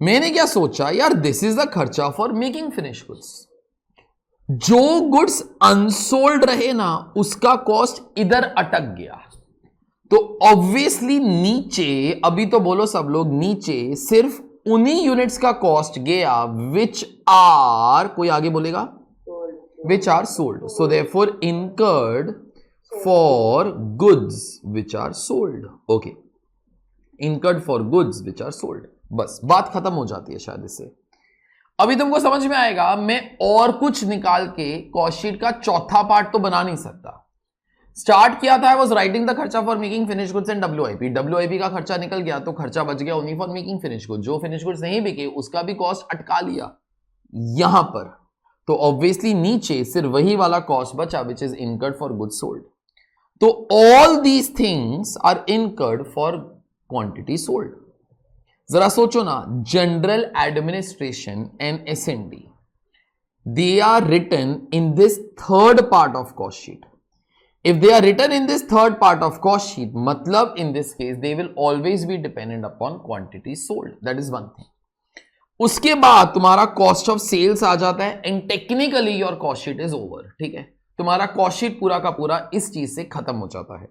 मैंने क्या सोचा, यार दिस इज द खर्चा फॉर मेकिंग फिनिश गुड्स। जो गुड्स अनसोल्ड रहे ना उसका कॉस्ट इधर अटक गया, तो ऑब्वियसली नीचे, अभी तो बोलो सब लोग, नीचे सिर्फ उन्हीं यूनिट्स का कॉस्ट गया विच आर, कोई आगे बोलेगा, which are sold. So therefore incurred for goods which are sold. Okay, incurred for goods which are sold, बस बात खत्म हो जाती है शायद इससे। अभी तुमको समझ में आएगा, मैं और कुछ निकाल के कॉस्ट शीट का चौथा पार्ट तो बना नहीं सकता। स्टार्ट किया था, आई वाज राइटिंग द खर्चा for making finish goods and WIP का खर्चा निकल गया तो खर्चा बच गया only for making finish goods. जो फिनिश गुड्स नहीं बिके उसका भी कॉस्ट अटका लिया यहां पर, तो ऑब्वियसली नीचे सिर्फ वही वाला कॉस्ट बचा which is incurred for goods sold. तो all these things are incurred for quantity sold. जरा सोचो ना, general administration and S&D, they are written in this third part of cost sheet. If they are written in this third part of cost sheet, मतलब in this case they will always be dependent upon quantity sold. That is one thing. उसके बाद तुम्हारा cost of sales आ जाता है and technically your cost sheet is over. ठीक है, तुम्हारा cost sheet पूरा का पूरा इस चीज से खत्म हो जाता है।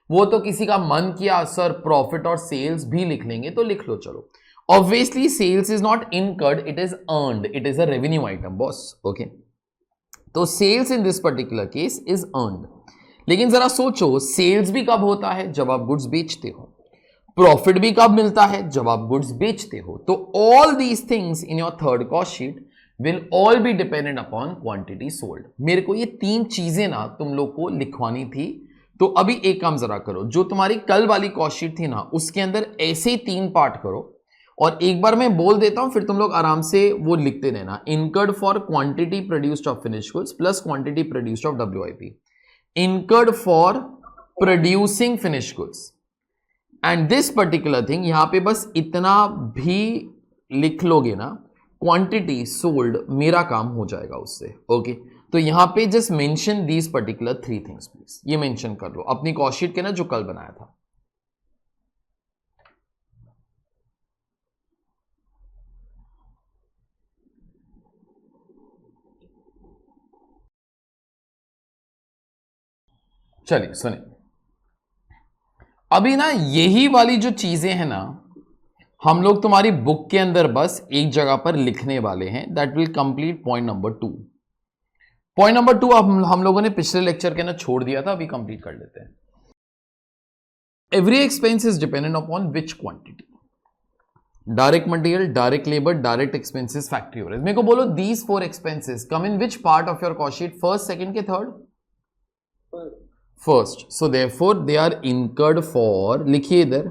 वो तो किसी का मन किया सर प्रॉफिट और सेल्स भी लिख लेंगे तो लिख लो, चलो। Obviously sales is not incurred, it is earned, it is a revenue item boss, okay। तो sales in this particular case is earned। लेकिन जरा सोचो, सेल्स भी कब होता है? जब आप गुड्स बेचते हो। प्रॉफिट भी कब मिलता है? जब आप गुड्स बेचते हो। तो all these things in your third cost sheet will all be dependent upon quantity sold. मेरे को ये 3 चीजें ना तुम लोग को लिखवानी थी। तो अभी एक काम जरा करो, जो तुम्हारी कल वाली कॉस्ट शीट थी ना उसके अंदर ऐसे ही 3 पार्ट करो, और एक बार मैं बोल देता हूं फिर तुम लोग आराम से वो लिखते रहना। Incurred for quantity produced of finish goods plus quantity produced of WIP, incurred for producing finished goods, and this particular thing यहां पे बस इतना भी लिख लोगे ना, quantity sold, मेरा काम हो जाएगा उससे। ओके, तो यहां पे just mention these particular 3 things please, ये मेंशन कर लो अपनी कॉस्ट शीट के ना जो कल बनाया था। चलिए सुनिए, अभी ना यही वाली जो चीजें हैं ना हम लोग तुम्हारी बुक के अंदर बस एक जगह पर लिखने वाले हैं। That will complete point number 2। Point number 2 हम लोगों ने पिछले लेक्चर के ना छोड़ दिया था, अभी कंप्लीट कर लेते हैं। Every expense is dependent upon which quantity. Direct material, direct labour, direct expenses, factory overhead. मेरे को बोलो these 4 expenses come in which part of your cost sheet, first, second के third? First. So therefore they are incurred for, लिखिए इधर,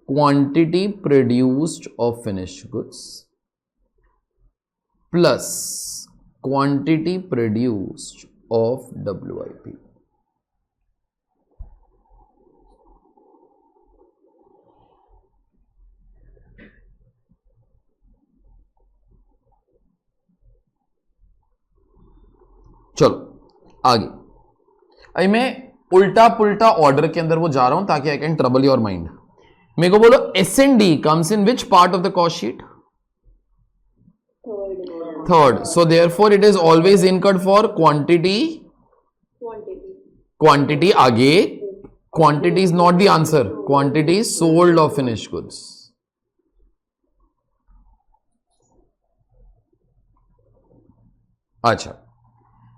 quantity produced of finished goods plus quantity produced of WIP। चलो आगे। अभी मैं उल्टा पुल्टा ऑर्डर के अंदर वो जा रहा हूं ताकि I can trouble your mind. मेरे को बोलो S&D comes in which part of the cost sheet? Third. So therefore it is always incurred for quantity. Quantity आगे, quantity is not the answer, quantity sold of finished goods. अच्छा,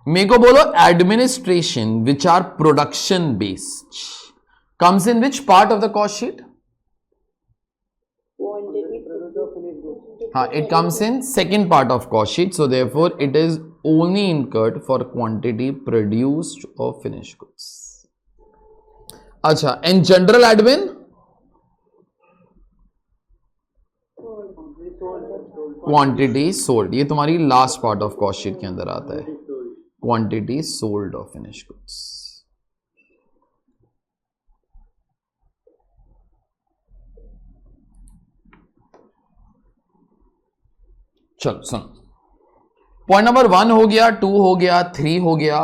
मेरे को बोलो administration which are production based comes in which part of the cost sheet? हाँ, it comes in second part of cost sheet, so therefore it is only incurred for quantity produced of finished goods. अच्छा, and general admin? Quantity sold, ये तुम्हारी last part of cost sheet के अंदर आता है, quantity sold of finished goods. चलो सुनो, point number 1 हो गया, 2 हो गया, 3 हो गया।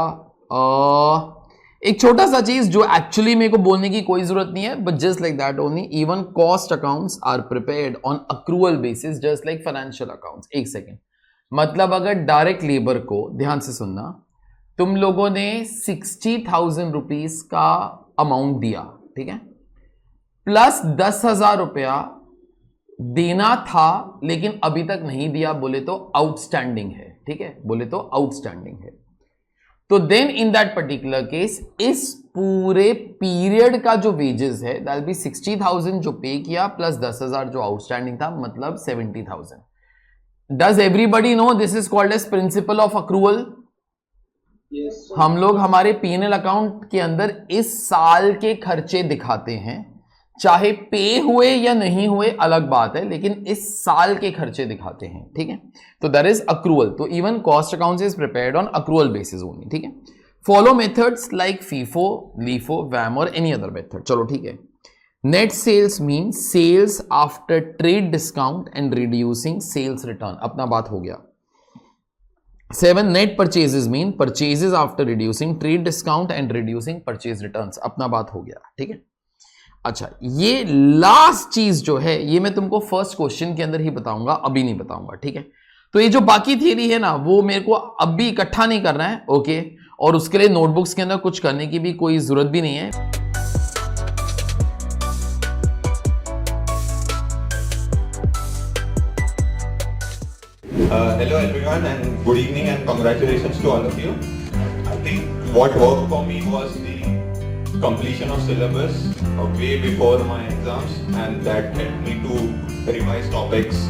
एक छोटा सा चीज जो एक्चुअली मेरे को बोलने की कोई जरूरत नहीं है, but just like that only, even cost accounts are prepared on accrual basis just like financial accounts. एक सेकेंड, मतलब अगर डायरेक्ट लेबर को, ध्यान से सुनना, तुम लोगों ने 60,000 रुपीज का अमाउंट दिया, ठीक है, प्लस 10,000 रुपया देना था लेकिन अभी तक नहीं दिया, बोले तो आउटस्टैंडिंग है, ठीक है, बोले तो आउटस्टैंडिंग है। तो then in that particular case इस पूरे पीरियड का जो वेजेस है दैट बी 60,000 जो पे किया प्लस 10,000 जो आउटस्टैंडिंग था, मतलब 70,000। Does everybody know this is called as principle of accrual? हम लोग हमारे P&L अकाउंट के अंदर इस साल के खर्चे दिखाते हैं, चाहे पे हुए या नहीं हुए अलग बात है, लेकिन इस साल के खर्चे दिखाते हैं, ठीक है। तो दैट इज अक्रूवल। तो even cost accounts is prepared on accrual basis only, ठीक है। Follow methods like FIFO, LIFO, वैम और एनी अदर मेथड। चलो ठीक है। Net sales mean sales after trade discount and reducing sales return, अपना बात हो गया। 7 net purchases mean purchases after reducing trade discount and reducing purchase returns, अपना बात हो गया, ठीक है। अच्छा, ये लास्ट चीज जो है ये मैं तुमको फर्स्ट क्वेश्चन के अंदर ही बताऊंगा, अभी नहीं बताऊंगा, ठीक है। तो ये जो बाकी थियरी है ना, वो मेरे को अभी इकट्ठा नहीं करना है, ओके, और उसके लिए नोटबुक्स के अंदर कुछ करने की भी कोई जरूरत भी नहीं है। Hello everyone and good evening and congratulations to all of you. I think what worked for me was the completion of syllabus way before my exams, and that helped me to revise topics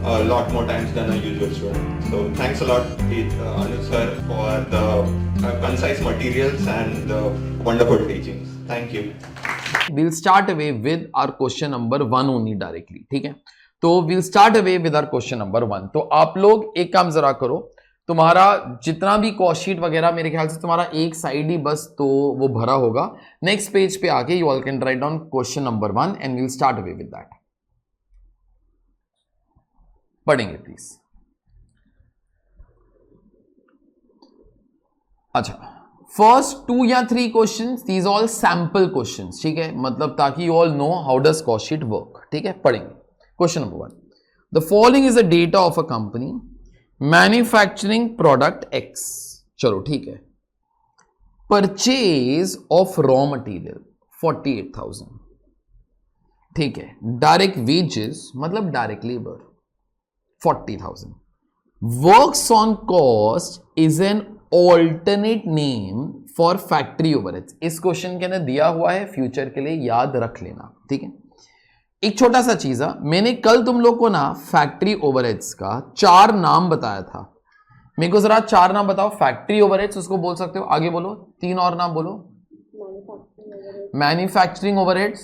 a lot more times than a usual student. So thanks a lot Anuj sir for the concise materials and the wonderful teachings. Thank you. We'll start away with our question number 1 only directly, ठीक है। तो we'll start away with our question number 1। तो आप लोग एक काम जरा करो, तुम्हारा जितना भी कॉस्ट शीट वगैरह मेरे ख्याल से तुम्हारा एक साइड ही बस तो वो भरा होगा। नेक्स्ट पेज पे आके you all can write down question number 1 and we'll start away with that. पढ़ेंगे प्लीज। अच्छा, फर्स्ट 2 या 3 questions, these all sample questions, ठीक है, मतलब ताकि you all know how does cost sheet work, ठीक है। पढ़ेंगे question number 1। The following is the data of a company manufacturing product X, चलो ठीक है। परचेज ऑफ रॉ मटेरियल 48,000, ठीक है। डायरेक्ट वेजेस मतलब direct labour 40,000। Works on cost is an alternate name for factory overheads. इस question के अंदर दिया हुआ है, फ्यूचर के लिए याद रख लेना, ठीक है। एक छोटा सा चीज है, मैंने कल तुम लोग को ना फैक्ट्री ओवरहेड्स का 4 नाम बताया था। मेरे को जरा 4 नाम बताओ फैक्ट्री ओवरहेड्स, उसको बोल सकते हो, आगे बोलो 3 और नाम बोलो। मैन्युफैक्चरिंग ओवरहेड्स,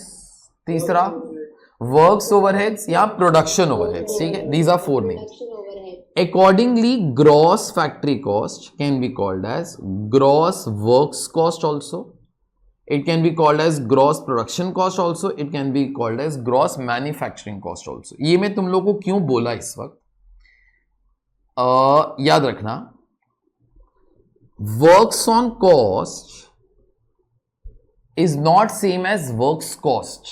तीसरा वर्क्स ओवरहेड्स या प्रोडक्शन ओवरहेड्स, ठीक है, these are 4 names. Accordingly, gross factory cost can be called as gross works cost also. It can be called as gross production cost also. It can be called as gross manufacturing cost also. ये मैं तुम लोगों को क्यों बोला इस वक्त, याद रखना, works on cost is not same as works cost,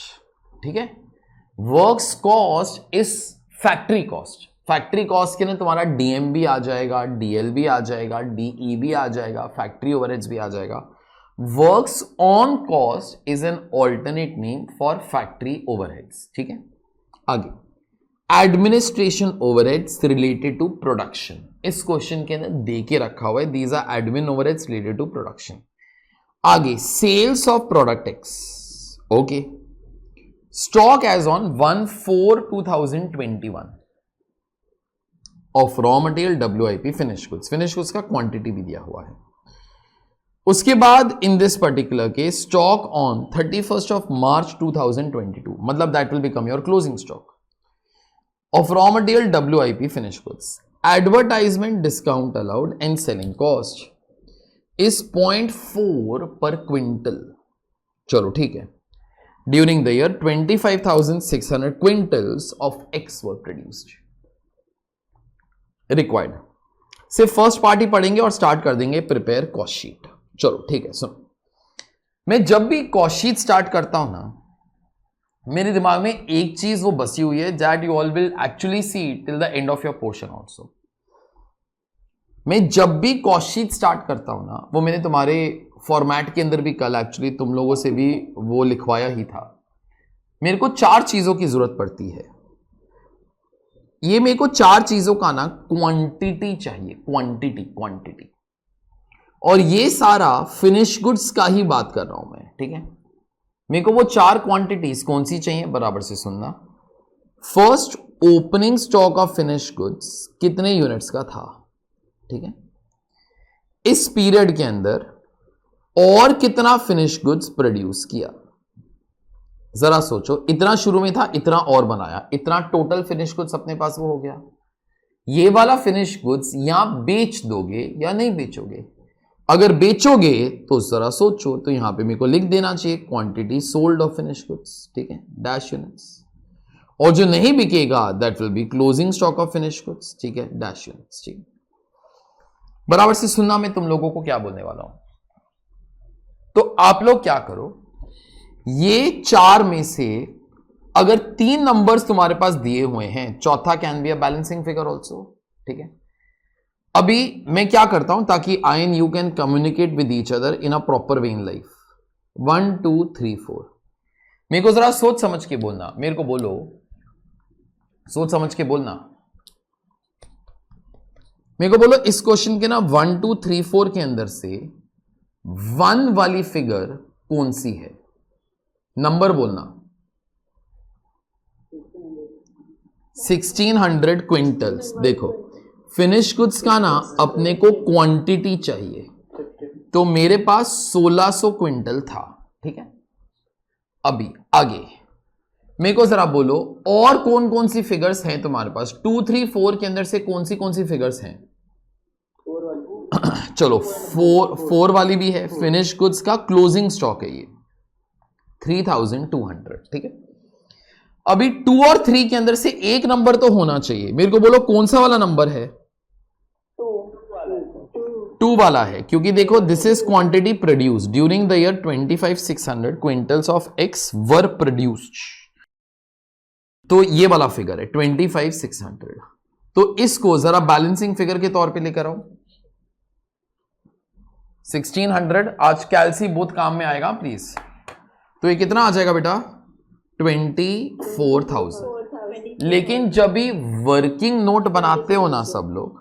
ठीक है। Works cost is factory cost. Factory cost के लिए तुम्हारा डीएम भी आ जाएगा, डीएल भी आ जाएगा, डीई भी आ जाएगा, फैक्ट्री ओवरहेड्स भी आ जाएगा। Works on cost is an alternate name for factory overheads, ठीक है। आगे administration overheads related to production, इस क्वेश्चन के अंदर दे के रखा हुआ है, these are admin overheads related to production. आगे sales of product X, okay, stock as on 1/4/2021 of raw material WIP finish goods का क्वांटिटी भी दिया हुआ है। उसके बाद in this particular case stock on 31st of March 2022, मतलब that will become your closing stock of raw material WIP finish goods. Advertisement discount allowed and selling cost is 0.4 पर quintal, चलो ठीक है। During the year 25,600 quintals of X were produced. Required. सिर्फ first party पढ़ेंगे और start कर देंगे prepare cost sheet. चलो ठीक है, सुनो, मैं जब भी कॉस्ट शीट स्टार्ट करता हूं ना, मेरे दिमाग में एक चीज वो बसी हुई है, that you all will actually see till the end of your portion also. मैं जब भी कॉस्ट शीट स्टार्ट करता हूं ना, वो मैंने तुम्हारे फॉर्मेट के अंदर भी कल एक्चुअली तुम लोगों से भी वो लिखवाया ही था। मेरे को 4 चीजों की जरूरत पड़ती है। ये मेरे को 4 चीजों का ना क्वांटिटी चाहिए, क्वांटिटी, और ये सारा फिनिश गुड्स का ही बात कर रहा हूं मैं, ठीक है। मेरे को वो 4 क्वांटिटीज कौन सी चाहिए, बराबर से सुनना। First, opening stock of finish goods कितने यूनिट्स का था, ठीक है, इस पीरियड के अंदर, और कितना फिनिश गुड्स प्रोड्यूस किया। जरा सोचो, इतना शुरू में था, इतना और बनाया, इतना टोटल फिनिश गुड्स अपने पास वो हो गया। ये वाला फिनिश गुड्स यहां बेच दोगे या नहीं बेचोगे? अगर बेचोगे तो जरा सोचो, तो यहां पे मेरे को लिख देना चाहिए quantity sold of finish goods, ठीक है, डैश यूनिट्स। और जो नहीं बिकेगा that will be closing stock of finish goods, ठीक है, डैश यूनिट्स, ठीक। बराबर से सुनना, मैं तुम लोगों को क्या बोलने वाला हूं। तो आप लोग क्या करो, ये 4 में से अगर 3 नंबर्स तुम्हारे पास दिए हुए हैं, चौथा can be a balancing figure also, ठीक है। अभी मैं क्या करता हूं, ताकि I and you can communicate with each other in a proper way in life. 1 2 3 4, मेरे को जरा सोच समझ के बोलना, मेरे को बोलो, सोच समझ के बोलना, मेरे को बोलो इस क्वेश्चन के ना 1 2 3 4 के अंदर से 1 वाली फिगर कौन सी है, नंबर बोलना। 1600 क्विंटल्स। देखो फिनिश गुड्स का ना अपने को क्वांटिटी चाहिए, तो मेरे पास 1600 क्विंटल था, ठीक है। अभी आगे मेरे को जरा बोलो और कौन कौन सी फिगर्स हैं तुम्हारे पास। 2 3 4 के अंदर से कौन सी फिगर्स हैं? चलो 4 वाली भी है, फिनिश गुड्स का क्लोजिंग स्टॉक है ये 3200, ठीक है। अभी 2 और 3 के अंदर से एक नंबर तो होना चाहिए, मेरे को बोलो कौन सा वाला नंबर है? 2 वाला है, क्योंकि देखो this is quantity produced during the year 25,600 quintals of x were produced, तो ये वाला फिगर है 25,600। तो इसको जरा बैलेंसिंग फिगर के तौर पे लेकर आओ। 1600 आज कैलसी बहुत काम में आएगा प्लीज। तो ये कितना आ जाएगा बेटा? 24,000। लेकिन जब भी वर्किंग नोट बनाते हो ना सब लोग,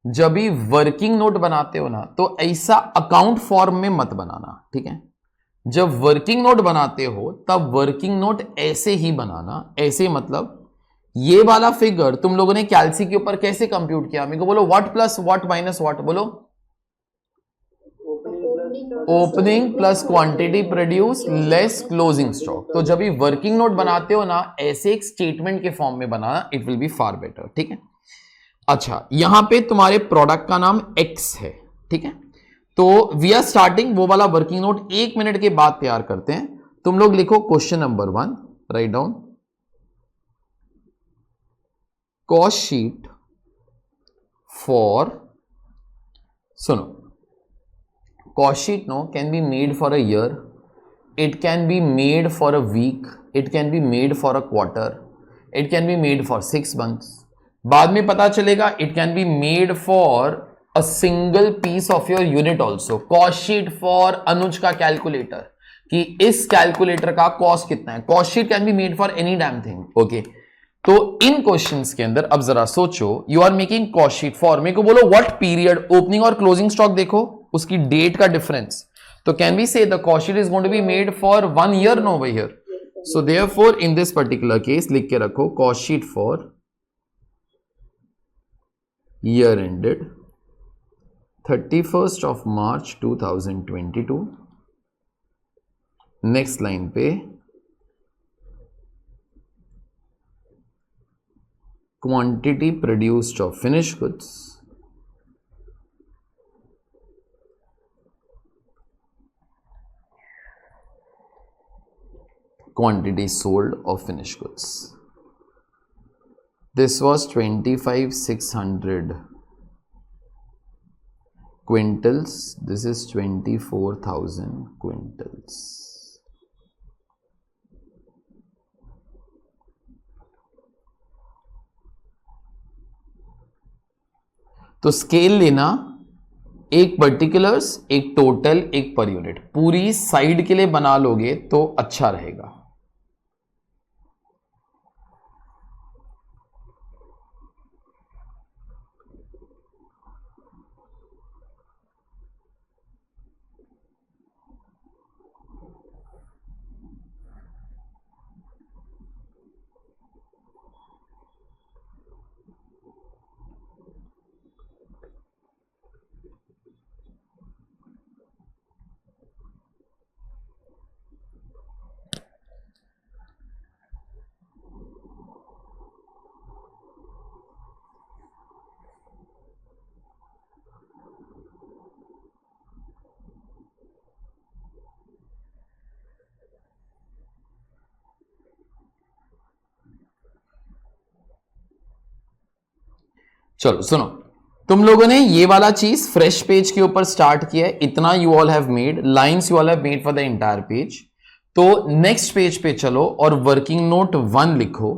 जब भी वर्किंग नोट बनाते हो ना, तो ऐसा अकाउंट फॉर्म में मत बनाना, ठीक है। जब वर्किंग नोट बनाते हो तब वर्किंग नोट ऐसे ही बनाना, ऐसे मतलब ये वाला फिगर तुम लोगों ने कैलसी के ऊपर कैसे कंप्यूट किया? मेरे को बोलो what plus what minus what, बोलो opening plus quantity produce less closing stock. तो जब ये वर्किंग नोट बनाते हो ना, ऐसे एक स्टेटमेंट के फॉर्म में बनाना, it will be far better, ठीक है। अच्छा, यहां पे तुम्हारे प्रोडक्ट का नाम एक्स है, ठीक है। तो वी आर स्टार्टिंग वो वाला वर्किंग नोट 1 मिनट के बाद तैयार करते हैं। तुम लोग लिखो question number 1, write down cost sheet for, सुनो, cost sheet no can be made for a year, it can be made for a week, it can be made for a quarter, it can be made for 6 months, बाद में पता चलेगा it can be made for a single piece of your unit also। cost sheet for अनुज का calculator, कि इस calculator का cost कितना है, cost sheet can be made for any damn thing, okay. तो इन क्वेश्चंस के अंदर अब जरा सोचो, you are making cost sheet for, मेरे को बोलो व्हाट पीरियड, ओपनिंग और क्लोजिंग स्टॉक देखो उसकी डेट का डिफरेंस, तो can we say the cost sheet is going to be made for 1 year, no over here. So therefore in this particular case लिख के रखो cost sheet for year ended 31st of March 2022। Next line पे quantity produced of finish goods, quantity sold of finished goods. This was 25,600 quintals. This is 24,000 quintals. तो scale लेना, एक particulars, एक total, एक per unit, पूरी side के लिए बना लोगे तो अच्छा रहेगा। चलो सुनो, तुम लोगों ने ये वाला चीज फ्रेश पेज के ऊपर स्टार्ट किया है, इतना you all have made, lines you all have made for the entire page. तो नेक्स्ट पेज पे चलो और वर्किंग नोट 1 लिखो।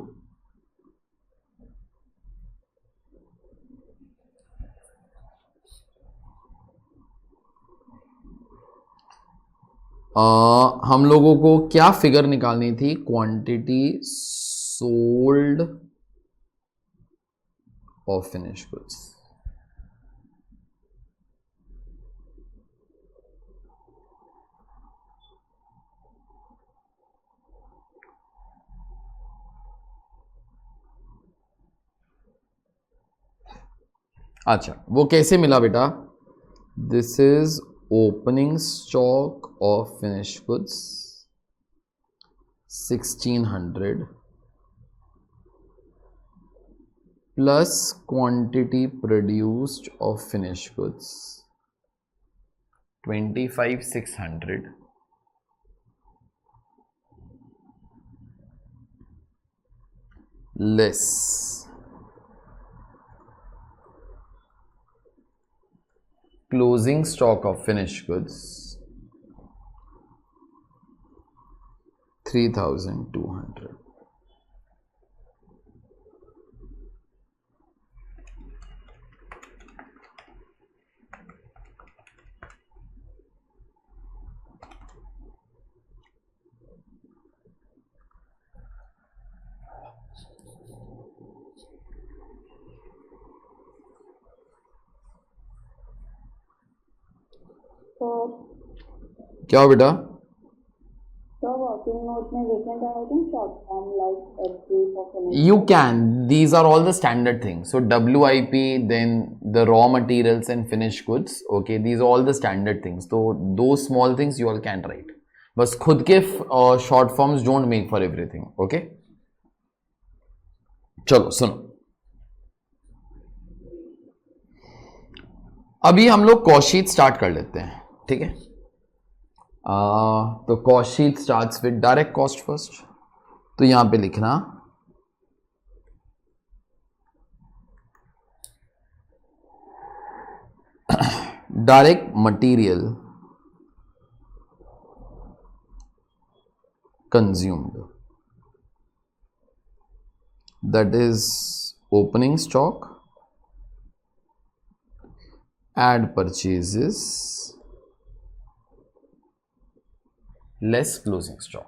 हम लोगों को क्या फिगर निकालनी थी, quantity sold of finish goods. अच्छा, वो कैसे मिला बेटा? This is opening stock of finish goods 1600 plus quantity produced of finish goods 25,600 less closing stock of finished goods 3,200। क्या हो बेटा? starting note में we can write in short form like FG for finish. You can. These are all the standard things. So WIP, then the raw materials and finished goods. Okay, these are all the standard things. So those small things you all can write. बस खुद के short forms don't make for everything. Okay. चलो सुनो. अभी हम लोग cost start कर लेते हैं. ठीक है. तो cost sheet starts with direct cost first. तो यहां पे लिखना direct material consumed, that is opening stock, add purchases less closing stock.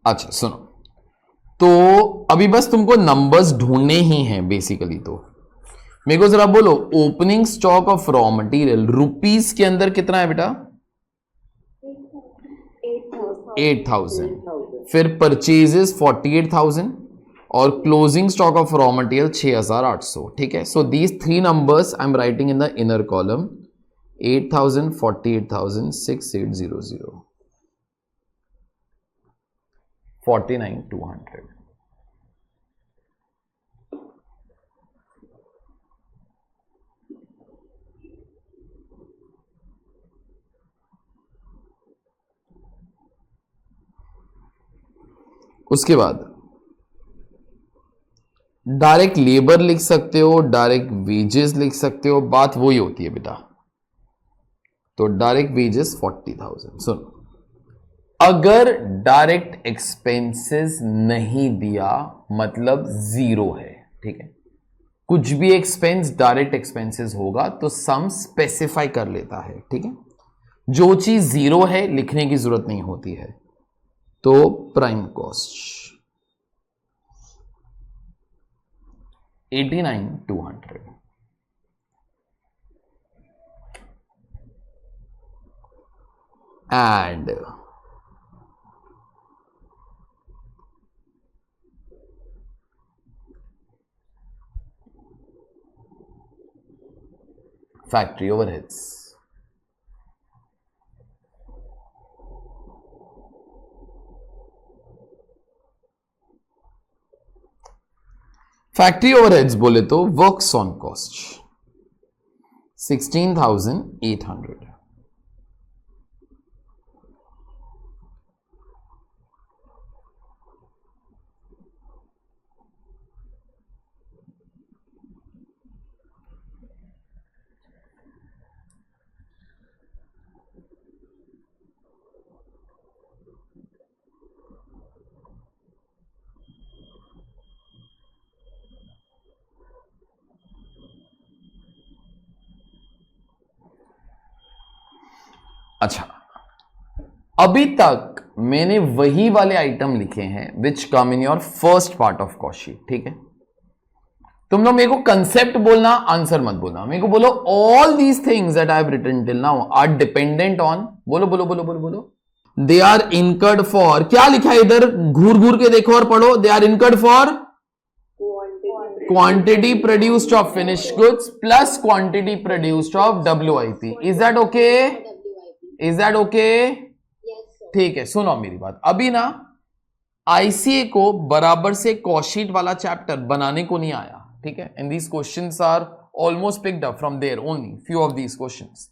अच्छा सुनो, तो अभी बस तुमको नंबर्स ढूंढने ही हैं बेसिकली. तो मेरे को जरा बोलो, opening stock of raw material rupees के अंदर कितना है बेटा? 8,000. फिर परचेजेस 48,000 और closing stock of raw material 6,800. ठीक है. So these three numbers I am writing in the inner column. 8,000, 48,000, 6800, 49,200. उसके बाद डायरेक्ट लेबर लिख सकते हो, डायरेक्ट वेजेस लिख सकते हो. बात वही होती है बेटा. तो डायरेक्ट वेजेस 40,000. सुनो, अगर डायरेक्ट एक्सपेंसेस नहीं दिया मतलब जीरो है. ठीक है. कुछ भी एक्सपेंस डायरेक्ट एक्सपेंसेस होगा तो सम स्पेसिफाई कर लेता है. ठीक है. जो चीज जीरो है लिखने की जरूरत नहीं होती है. तो prime cost 89,200. And factory overheads. Factory overheads बोले तो वर्क्स ऑन कॉस्ट 16,800. अच्छा, अभी तक मैंने वही वाले आइटम लिखे हैं which come in your first part of cost sheet. ठीक है. तुम लोग मेरे को कंसेप्ट बोलना, आंसर मत बोलना. मेरे को बोलो all these things that I have written till now are dependent on, बोलो बोलो बोलो बोलो बोलो, दे आर इनकर्ड फॉर, क्या लिखा है इधर, घूर घूर के देखो और पढ़ो. They are incurred for quantity produced of finished goods plus quantity produced of WIP. Is that okay? Is that okay? Yes, sir. ठीक है. सुनो मेरी बात. अभी ना ICA को बराबर से कॉस्ट शीट वाला चैप्टर बनाने को नहीं आया. ठीक है. And these questions are almost picked up from there only, few of these questions.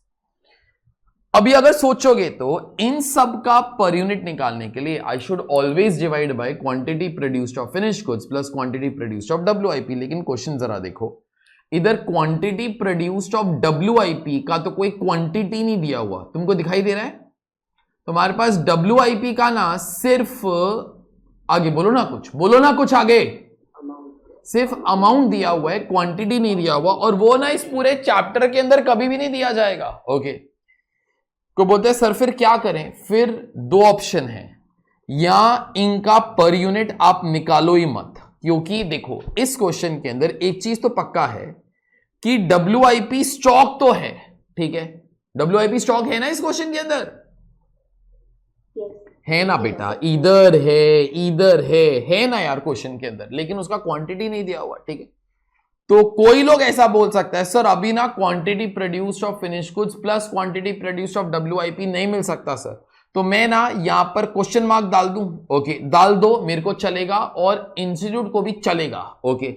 अभी अगर सोचोगे तो इन सब का पर यूनिट निकालने के लिए I should always divide by quantity produced of finished goods plus quantity produced of WIP. लेकिन क्वेश्चन जरा देखो, इधर क्वांटिटी प्रोड्यूस्ड ऑफ WIP का तो कोई क्वांटिटी नहीं दिया हुआ. तुमको दिखाई दे रहा है? तुम्हारे पास WIP का ना सिर्फ, आगे बोलो ना कुछ, बोलो ना कुछ आगे, सिर्फ अमाउंट दिया हुआ है, क्वांटिटी नहीं दिया हुआ. और वो ना इस पूरे चैप्टर के अंदर कभी भी नहीं दिया जाएगा. ओके. को बोलते हैं सर फिर क्या करें, फिर दो ऑप्शन है, या इनका पर यूनिट आप निकालो ही मत, क्योंकि देखो इस क्वेश्चन के अंदर एक चीज तो पक्का है कि WIP स्टॉक तो है, ठीक है, WIP स्टॉक है ना इस क्वेश्चन के अंदर, Yes. है ना बेटा, इधर है ना यार क्वेश्चन के अंदर, लेकिन उसका क्वांटिटी नहीं दिया हुआ, ठीक है। तो कोई लोग ऐसा बोल सकता है सर अभी ना quantity produced of finish goods plus quantity produced of WIP नहीं मिल सकता सर, तो मैं ना यहां पर क्वेश्चन मार्क डाल दूं, ओके डाल दो, मेरे को चलेगा और इंस्टीट्यूट को भी चलेगा, ओके।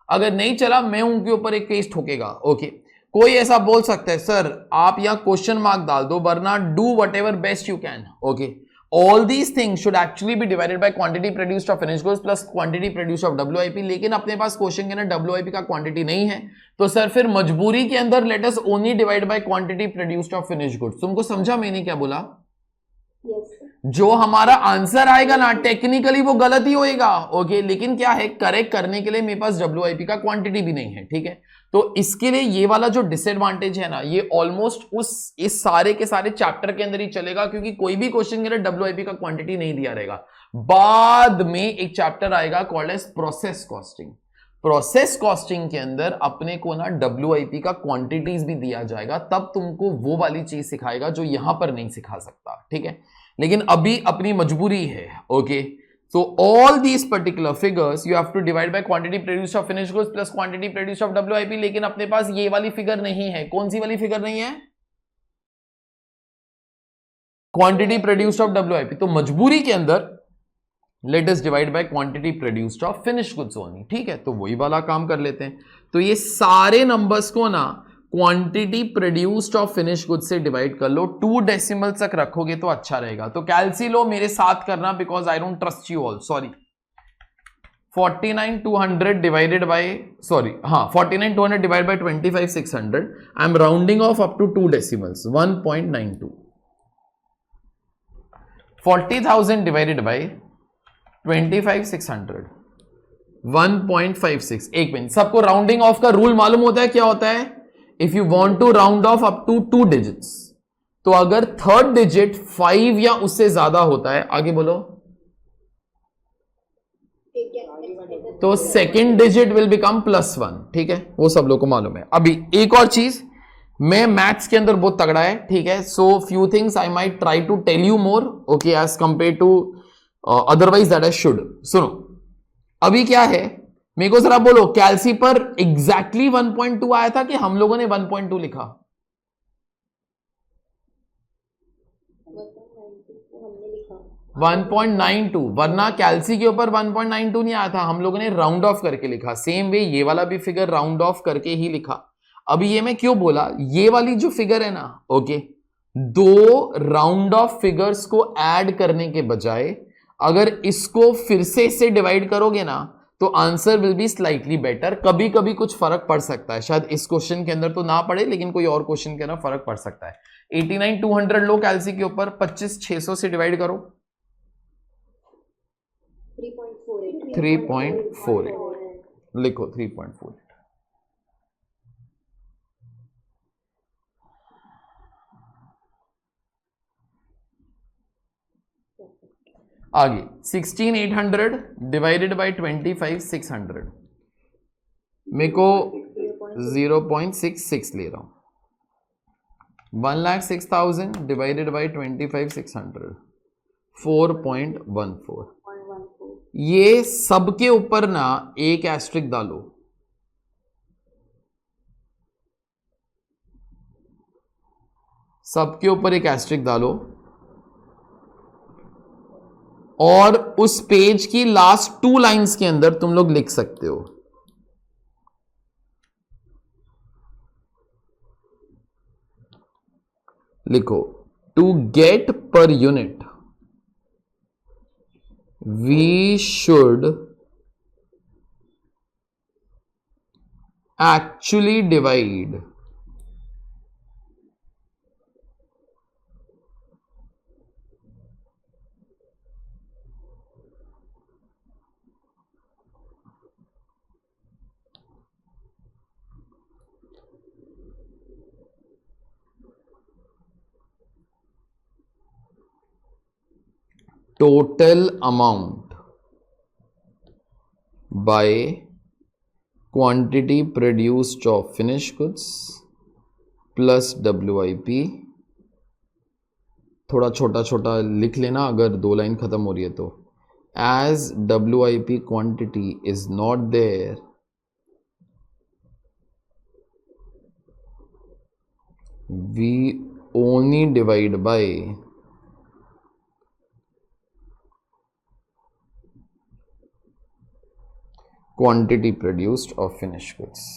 अगर नहीं चला मैं उनके ऊपर एक केस ठोकेगा, ओके। कोई ऐसा बोल सकता है सर आप यहां क्वेश्चन मार्क डाल दो, वरना do what ever best you can, okay. All these things should actually be divided by quantity produced of finished goods plus quantity produced of WIP, लेकिन अपने पास क्वेश्चन के अंदर WIP का क्वांटिटी नहीं है, तो सर फिर मजबूरी के अंदर let us only divide by quantity produced of finished goods. तुमको समझा मैंने क्या बोला? Yes. जो हमारा आंसर आएगा ना टेक्निकली वो गलत ही होएगा, ओके, लेकिन क्या है करेक्ट करने के लिए मेरे पास WIP का क्वांटिटी भी नहीं है, ठीक है। तो इसके लिए ये वाला जो डिसएडवांटेज है ना, ये ऑलमोस्ट इस सारे के सारे चैप्टर के अंदर ही चलेगा, क्योंकि कोई भी क्वेश्चन के अंदर WIP का क्वांटिटी नहीं दिया रहेगा। बाद में एक चैप्टर आएगा called as process costing. Process costing के अंदर अपने को ना WIP का क्वांटिटीज भी दिया जाएगा, तब तुमको वो वाली चीज सिखाएगा जो यहां पर नहीं सिखा सकता, ठीक है। लेकिन अभी अपनी मजबूरी है, okay. So all these particular figures you have to divide by quantity produced of finished goods plus quantity produced of WIP, लेकिन अपने पास ये वाली फिगर नहीं है। कौन सी वाली फिगर नहीं है? Quantity produced of WIP। तो मजबूरी के अंदर let us divide by quantity produced of finished goods only, ठीक है। तो वही वाला काम कर लेते हैं। तो ये सारे नंबर्स को ना quantity produced of finish goods से डिवाइड कर लो, 2 डेसिमल तक रखोगे तो अच्छा रहेगा। तो कैलसी लो मेरे साथ करना, because I don't trust you all, sorry. 49,200 divided by 49,200 divide by 25,600, I am rounding off up to 2 decimals, 1.92। 40,000 divided by 25,600, 1.56। एक मिनट, सबको राउंडिंग ऑफ का रूल मालूम होता है क्या होता है? If you want to round off up to 2 digits, तो अगर थर्ड डिजिट 5 या उससे ज्यादा होता है, आगे बोलो, तो सेकेंड डिजिट विल बिकम +1, ठीक है, वो सब लोग को मालूम है। अभी एक और चीज, मैं मैथ्स के अंदर बहुत तगड़ा है, ठीक है, so few things I might try to tell you more, okay, as compare to otherwise that I should. सुनो, अभी क्या है, मेरे को जरा बोलो, कैलसी पर एग्जैक्टली 1.2 आया था कि हम लोगों ने 1.2 लिखा? 1.92, वरना कैलसी के ऊपर 1.92 नहीं आया था, हम लोगों ने राउंड ऑफ करके लिखा। सेम वे ये वाला भी फिगर राउंड ऑफ करके ही लिखा। अभी ये मैं क्यों बोला, ये वाली जो फिगर है ना, ओके, दो राउंड ऑफ फिगर्स को ऐड करने के बजाय अगर इसको फिर से इससे डिवाइड करोगे ना, तो answer will be slightly better. कभी कभी कुछ फर्क पड़ सकता है, शायद इस क्वेश्चन के अंदर तो ना पड़े, लेकिन कोई और क्वेश्चन के अंदर फर्क पड़ सकता है। 89,200 लो कैलसी के ऊपर, 25,600 से डिवाइड करो, 3.48 लिखो, 3.48। आगे 16,800 डिवाइडेड बाय 25,600, मेरे को 0.66 ले रहा हूं। 1,06,000 डिवाइडेड बाय 25,600, 4.14। ये सबके ऊपर ना एक एस्ट्रिक डालो, सबके ऊपर एक एस्ट्रिक डालो, और उस पेज की लास्ट 2 लाइंस के अंदर तुम लोग लिख सकते हो, लिखो, to get per unit we should actually divide total amount by quantity produced of finish goods plus WIP। थोड़ा छोटा छोटा लिख लेना अगर 2 लाइन खत्म हो रही है तो। As WIP quantity is not there, we only divide by quantity produced of finish goods.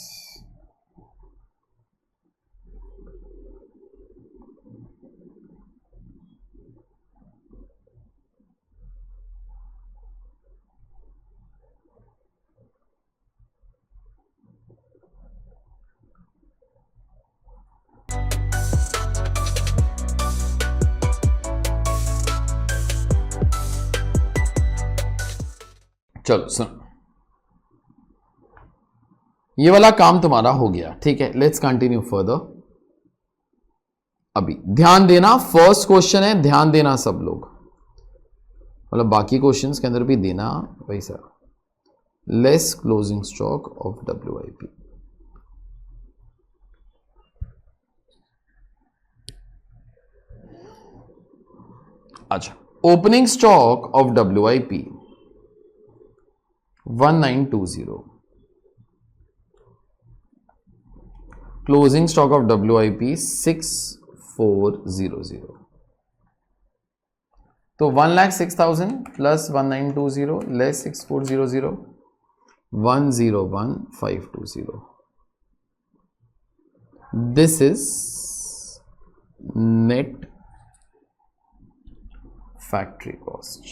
चलो सुन, ये वाला काम तुम्हारा हो गया, ठीक है। Let's continue further. अभी ध्यान देना, फर्स्ट क्वेश्चन है, ध्यान देना सब लोग, मतलब बाकी क्वेश्चंस के अंदर भी देना वैसा। Less closing stock of WIP। अच्छा, opening stock of WIP 1920, closing stock of WIP 6400। तो 1,06,000 plus 1920 less 6400 101,520। This is net factory cost.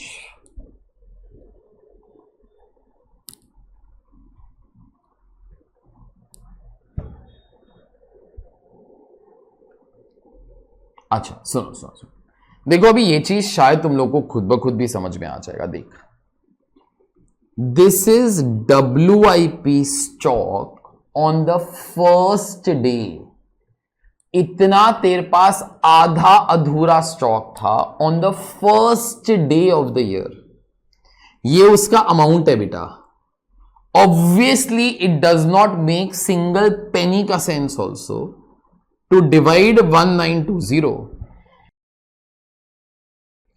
अच्छा सुनो सुनो सुनो, देखो अभी ये चीज शायद तुम लोग को खुद ब खुद भी समझ में आ जाएगा। देख, this is WIP stock on the first day. इतना तेरे पास आधा अधूरा स्टॉक था on the first day of the year. ये उसका अमाउंट है बेटा। Obviously it does not make single penny का sense also to divide 1920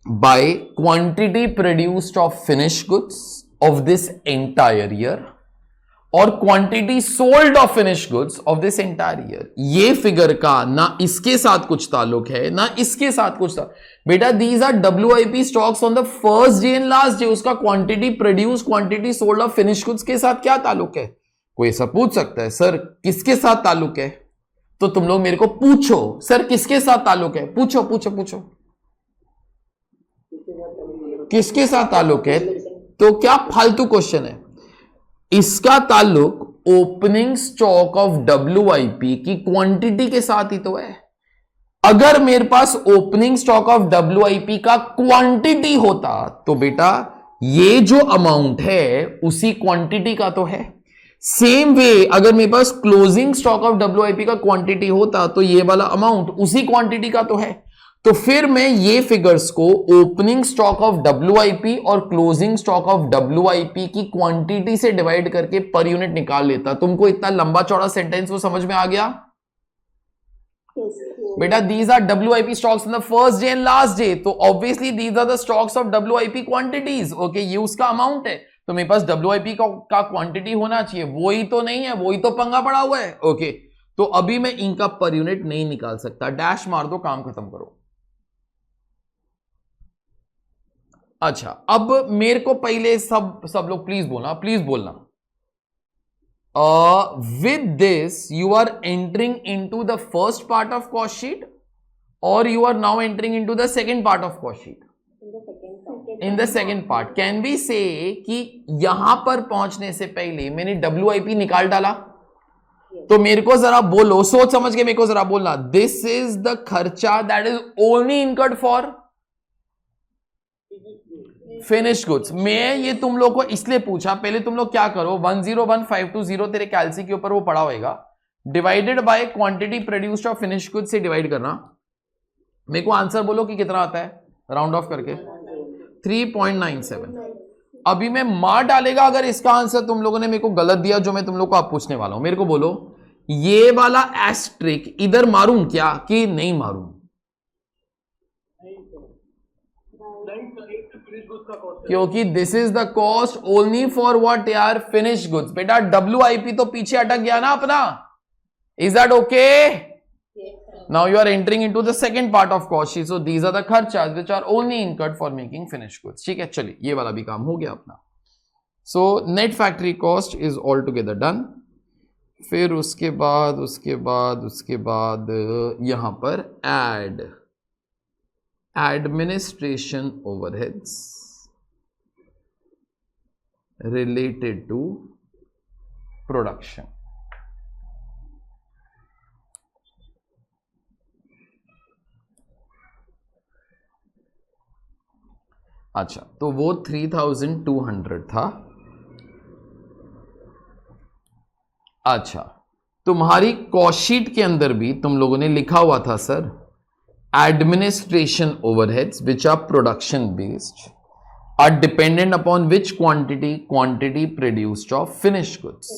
by quantity produced of finished goods of this entire year और quantity sold of finished goods of this entire year। ये figure का ना इसके साथ कुछ ताल्लुक है ना इसके साथ कुछ था बेटा। these are WIP stocks on the first day and last day। उसका quantity produced quantity sold of finished goods के साथ क्या ताल्लुक है? कोई ऐसा पूछ सकता है सर किसके साथ ताल्लुक है? तो तुम लोग मेरे को पूछो सर किसके साथ ताल्लुक है, पूछो पूछो पूछो किसके साथ ताल्लुक है। तो क्या फालतू क्वेश्चन है? इसका ताल्लुक ओपनिंग स्टॉक ऑफ WIP की क्वांटिटी के साथ ही तो है। अगर मेरे पास ओपनिंग स्टॉक ऑफ WIP का क्वांटिटी होता तो बेटा ये जो अमाउंट है उसी क्वांटिटी का तो है। सेम वे अगर मेरे पास क्लोजिंग स्टॉक ऑफ WIP का क्वांटिटी होता तो ये वाला अमाउंट उसी क्वांटिटी का तो है। तो फिर मैं ये फिगर्स को ओपनिंग स्टॉक ऑफ WIP और क्लोजिंग स्टॉक ऑफ WIP की क्वांटिटी से डिवाइड करके पर यूनिट निकाल लेता। तुमको इतना लंबा चौड़ा सेंटेंस वो समझ में आ गया? Yes. बेटा these are WIP stocks on the first day and last day, तो obviously these are the stocks of WIP quantities। Okay, ये उसका अमाउंट है तो मेरे पास WIP का क्वांटिटी होना चाहिए, वो ही तो नहीं है, वो ही तो पंगा पड़ा हुआ है। ओके, तो अभी मैं इनका पर यूनिट नहीं निकाल सकता, डैश मार दो, काम खत्म करो। अच्छा, अब मेरे को पहले सब लोग प्लीज बोलना with this you are entering into the first part of cost sheet or you are now entering into the second part of cost sheet? In the second part. Can we say कि यहां पर पहुंचने से पहले मैंने WIP निकाल डाला? तो मेरे को जरा बोलो, सोच समझ के मेरे को जरा बोलना, दिस इज द खर्चा that is only incurred for finish goods. मैं ये तुम लोग को इसलिए पूछा, पहले तुम लोग क्या करो, 101,520 तेरे कैलसी के ऊपर वो पड़ा होगा, divided by quantity produced of finish goods से डिवाइड करना। मेरे को आंसर बोलो कि कितना आता है राउंड ऑफ करके। 3.97। अभी मैं मार डालेगा अगर इसका आंसर तुम लोगों ने मेरे को गलत दिया, जो मैं तुम लोग को आप पूछने वाला हूं। मेरे को बोलो ये वाला एस्ट्रिक इधर मारूं क्या कि नहीं मारूं? क्योंकि this is the cost only for what यार, फिनिश गुड्स। बेटा WIP तो पीछे अटक गया ना अपना। Is that okay? Now you are entering into the second part of cost sheet. So these are the खर्चास which are only incurred for making finish goods. ठीक है, चलिए ये वाला भी काम हो गया अपना। So net factory cost is all together done. फिर उसके बाद यहां पर add administration overheads related to production। अच्छा, तो वो 3200 था। अच्छा, तुम्हारी कॉस्ट शीट के अंदर भी तुम लोगों ने लिखा हुआ था sir administration overheads which are production based are dependent upon which quantity produced of finished goods।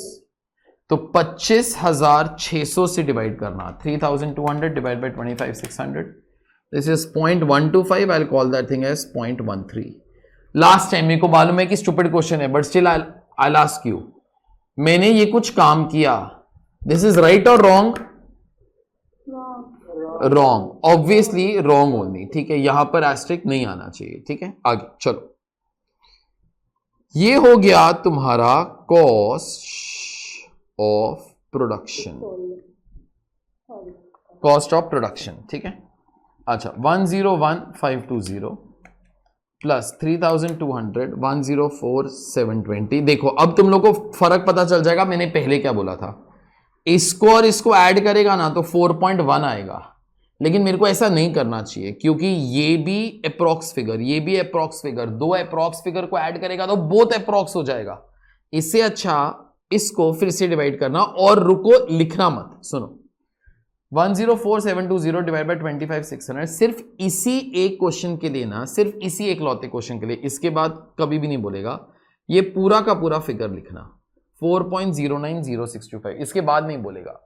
तो 25,600 से डिवाइड करना, 3,200 divide by 25,600, this is 0.125। I call that thing as 0.13। Last time मेरे को मालूम है कि स्टूपिड क्वेश्चन है, but still I ask you, मैंने ये कुछ काम किया, दिस इज राइट और wrong? Wrong, obviously wrong only. ठीक है, यहां पर एस्ट्रिक नहीं आना चाहिए। ठीक है, आगे चलो। ये हो गया तुम्हारा cost of production, cost of production. ठीक है, अच्छा 101,520 प्लस 3,200 104,720। देखो अब तुम लोग को फर्क पता चल जाएगा, मैंने पहले क्या बोला था। इसको और इसको ऐड करेगा ना तो 4.1 आएगा, लेकिन मेरे को ऐसा नहीं करना चाहिए क्योंकि ये भी अप्रॉक्स फिगर, ये भी अप्रॉक्स फिगर, दो अप्रॉक्स फिगर को ऐड करेगा तो बोथ अप्रॉक्स हो जाएगा। इससे अच्छा इसको फिर से डिवाइड करना, और रुको लिखना मत, सुनो 104,720 डिवाइड बाय 25,600 सिर्फ इसी एक क्वेश्चन के लिए ना, सिर्फ इसी एक लौते क्वेश्चन के लिए, इसके बाद कभी भी नहीं बोलेगा। ये पूरा का पूरा फिगर लिखना 4.090625, इसके बाद नहीं बोलेगा।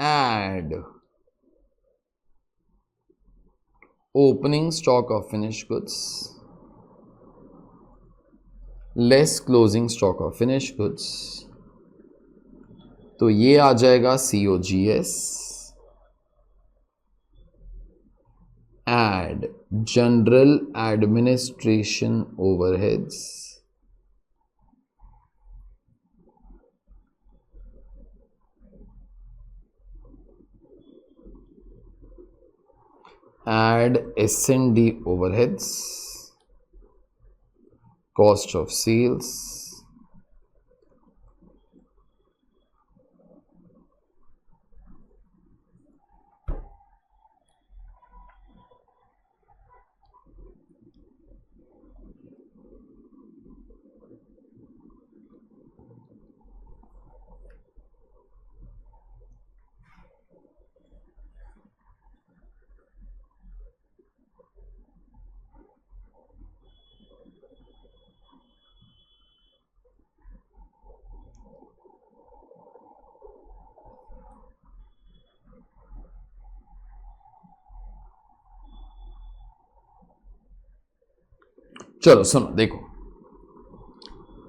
Add opening stock of finished goods less closing stock of finished goods, तो ये आ जाएगा COGS। Add general administration overheads add S&D overheads, cost of sales, चलो सुनो देखो,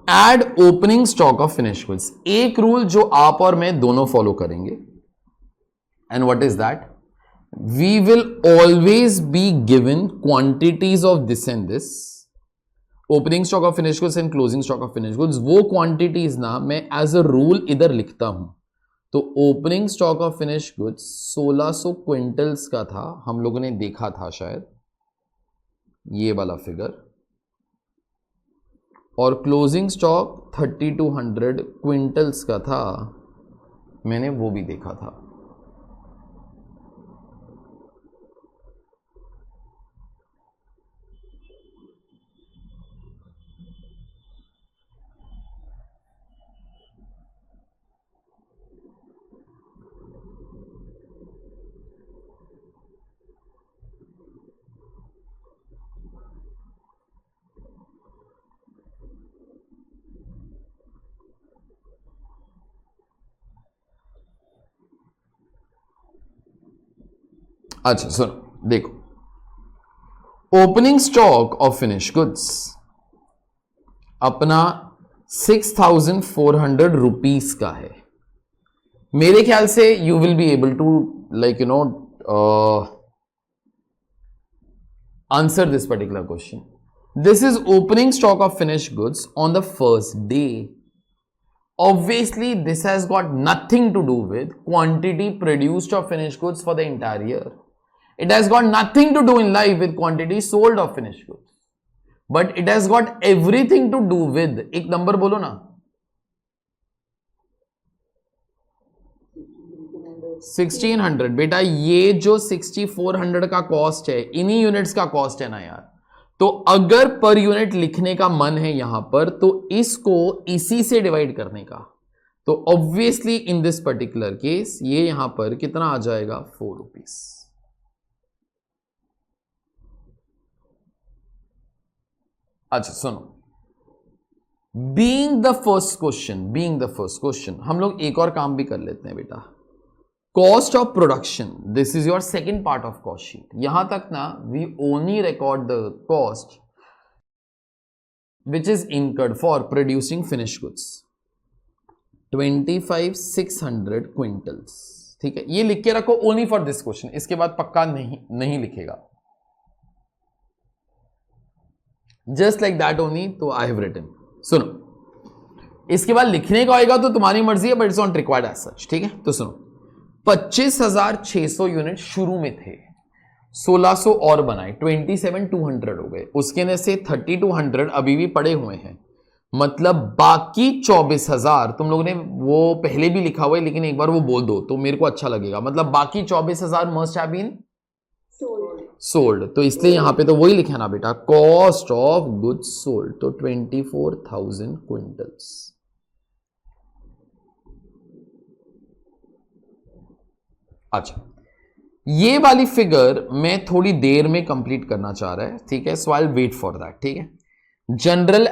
add opening stock of finish goods, एक रूल जो आप और मैं दोनों फॉलो करेंगे, and what is that, we will always be given quantities of this and this, opening stock of finish goods and closing stock of finish goods. वो quantities ना मैं एज अ रूल इधर लिखता हूं। तो opening stock of finish goods 1600 quintals का था, हम लोगों ने देखा था शायद ये वाला फिगर, और क्लोजिंग स्टॉक 3200 क्विंटल्स का था, मैंने वो भी देखा था। अच्छा सुनो देखो, opening stock of finish goods अपना 6,400 रुपीज का है. मेरे ख्याल से you will be able to like answer this particular question. This is opening stock of finished goods on the first day. Obviously, this has got nothing to do with quantity produced of finished goods for the entire year. It has got nothing to do in life with quantity sold of finished goods. But it has got everything to do with, एक number बोलो ना, 1600. बेटा ये जो 6400 का cost है, इन्हीं units का कॉस्ट है ना यार. तो अगर पर यूनिट लिखने का मन है यहां पर, तो इसको इसी से डिवाइड करने का. तो obviously in this particular case ये यहां पर कितना आ जाएगा, 4 रुपीज. अच्छा सुनो, बीइंग द फर्स्ट क्वेश्चन हम लोग एक और काम भी कर लेते हैं बेटा. Cost of production, this is your second part of cost sheet. यहां तक ना we only record the cost which is incurred for producing finish goods. 25,600 quintals. ठीक है, ये लिख के रखो ओनली फॉर दिस क्वेश्चन. इसके बाद पक्का नहीं लिखेगा. Just like that only. तो आई हैव रिटन. सुनो, इसके बाद लिखने का आएगा तो तुम्हारी मर्जी है, but it's not required as such. ठीक है, तो सुनो, 25,600 यूनिट शुरू में थे, 1600 और बनाए, 27,200 हो गए. उसके ने से 3,200 अभी भी पड़े हुए हैं. मतलब बाकी 24,000 तुम लोगों ने वो पहले भी लिखा हुआ है, लेकिन एक बार वो बोल दो तो मेरे को अच्छा लगेगा. मतलब बाकी 24,000 मस्ट हैव बीन सोल्ड. तो इसलिए यहां पे तो वही लिखा ना बेटा, कॉस्ट ऑफ गुड्स सोल्ड. तो 24,000 क्विंटल्स. अच्छा, ये वाली फिगर मैं थोड़ी देर में कंप्लीट करना चाह रहा है. ठीक है, so I will wait for that. ठीक है, जनरल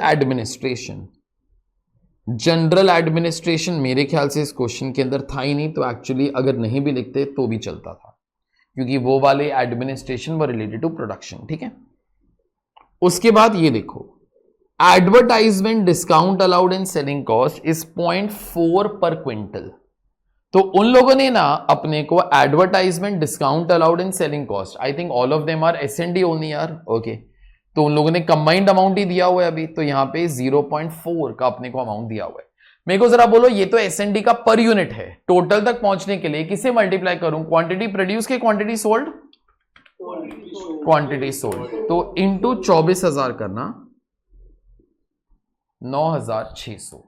एडमिनिस्ट्रेशन मेरे ख्याल से इस क्वेश्चन के अंदर था ही नहीं. तो एक्चुअली अगर नहीं भी लिखते तो भी चलता था, क्योंकि वो वाले administration were related to production. ठीक है, उसके बाद ये देखो, advertisement discount allowed in selling cost is 0.4 पर क्विंटल. तो उन लोगों ने ना अपने को advertisement discount allowed in selling cost, I think all of them are S&D only यार. ओके, तो उन लोगों ने कंबाइंड अमाउंट ही दिया हुआ है अभी. तो यहां पे 0.4 का अपने को अमाउंट दिया हुआ है. मेरे को जरा बोलो, ये तो S&D का पर यूनिट है. टोटल तक पहुंचने के लिए किसे मल्टीप्लाई करूं, क्वांटिटी प्रोड्यूस के क्वांटिटी सोल्ड. तो इंटू 24,000 करना, 9,600.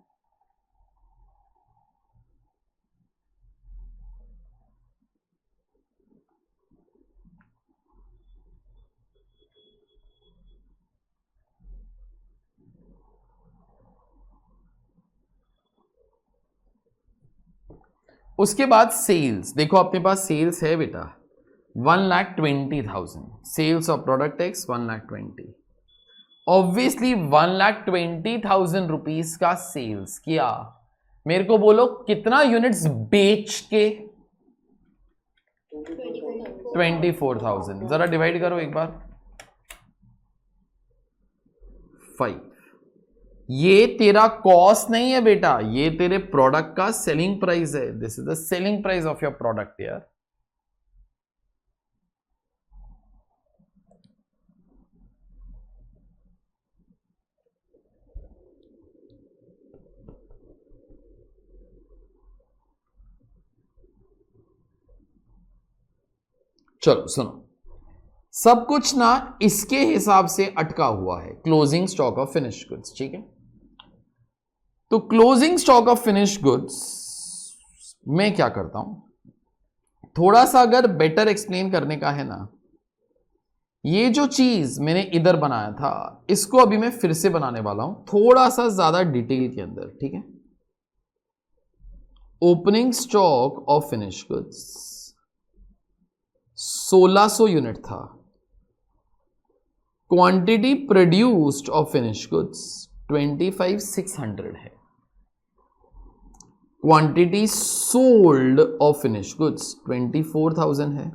उसके बाद सेल्स देखो, अपने पास सेल्स है बेटा 1,20,000. Sales of product X 1,20,000. Obviously 1,20,000 rupees का सेल्स किया. मेरे को बोलो कितना यूनिट्स बेच के, 24,000. जरा डिवाइड करो एक बार, 5. ये तेरा कॉस्ट नहीं है बेटा, ये तेरे प्रोडक्ट का सेलिंग प्राइस है. This is the selling price of your product यार. चलो सुनो, सब कुछ ना इसके हिसाब से अटका हुआ है, closing stock of finish goods. ठीक है, तो closing stock of finish goods मैं क्या करता हूं, थोड़ा सा अगर बेटर एक्सप्लेन करने का है ना, ये जो चीज मैंने इधर बनाया था इसको अभी मैं फिर से बनाने वाला हूं, थोड़ा सा ज्यादा डिटेल के अंदर. ठीक है, opening stock of finish goods 1600 unit था. Quantity produced of finish goods 25,600 है. Quantity sold of finish goods 24,000 है.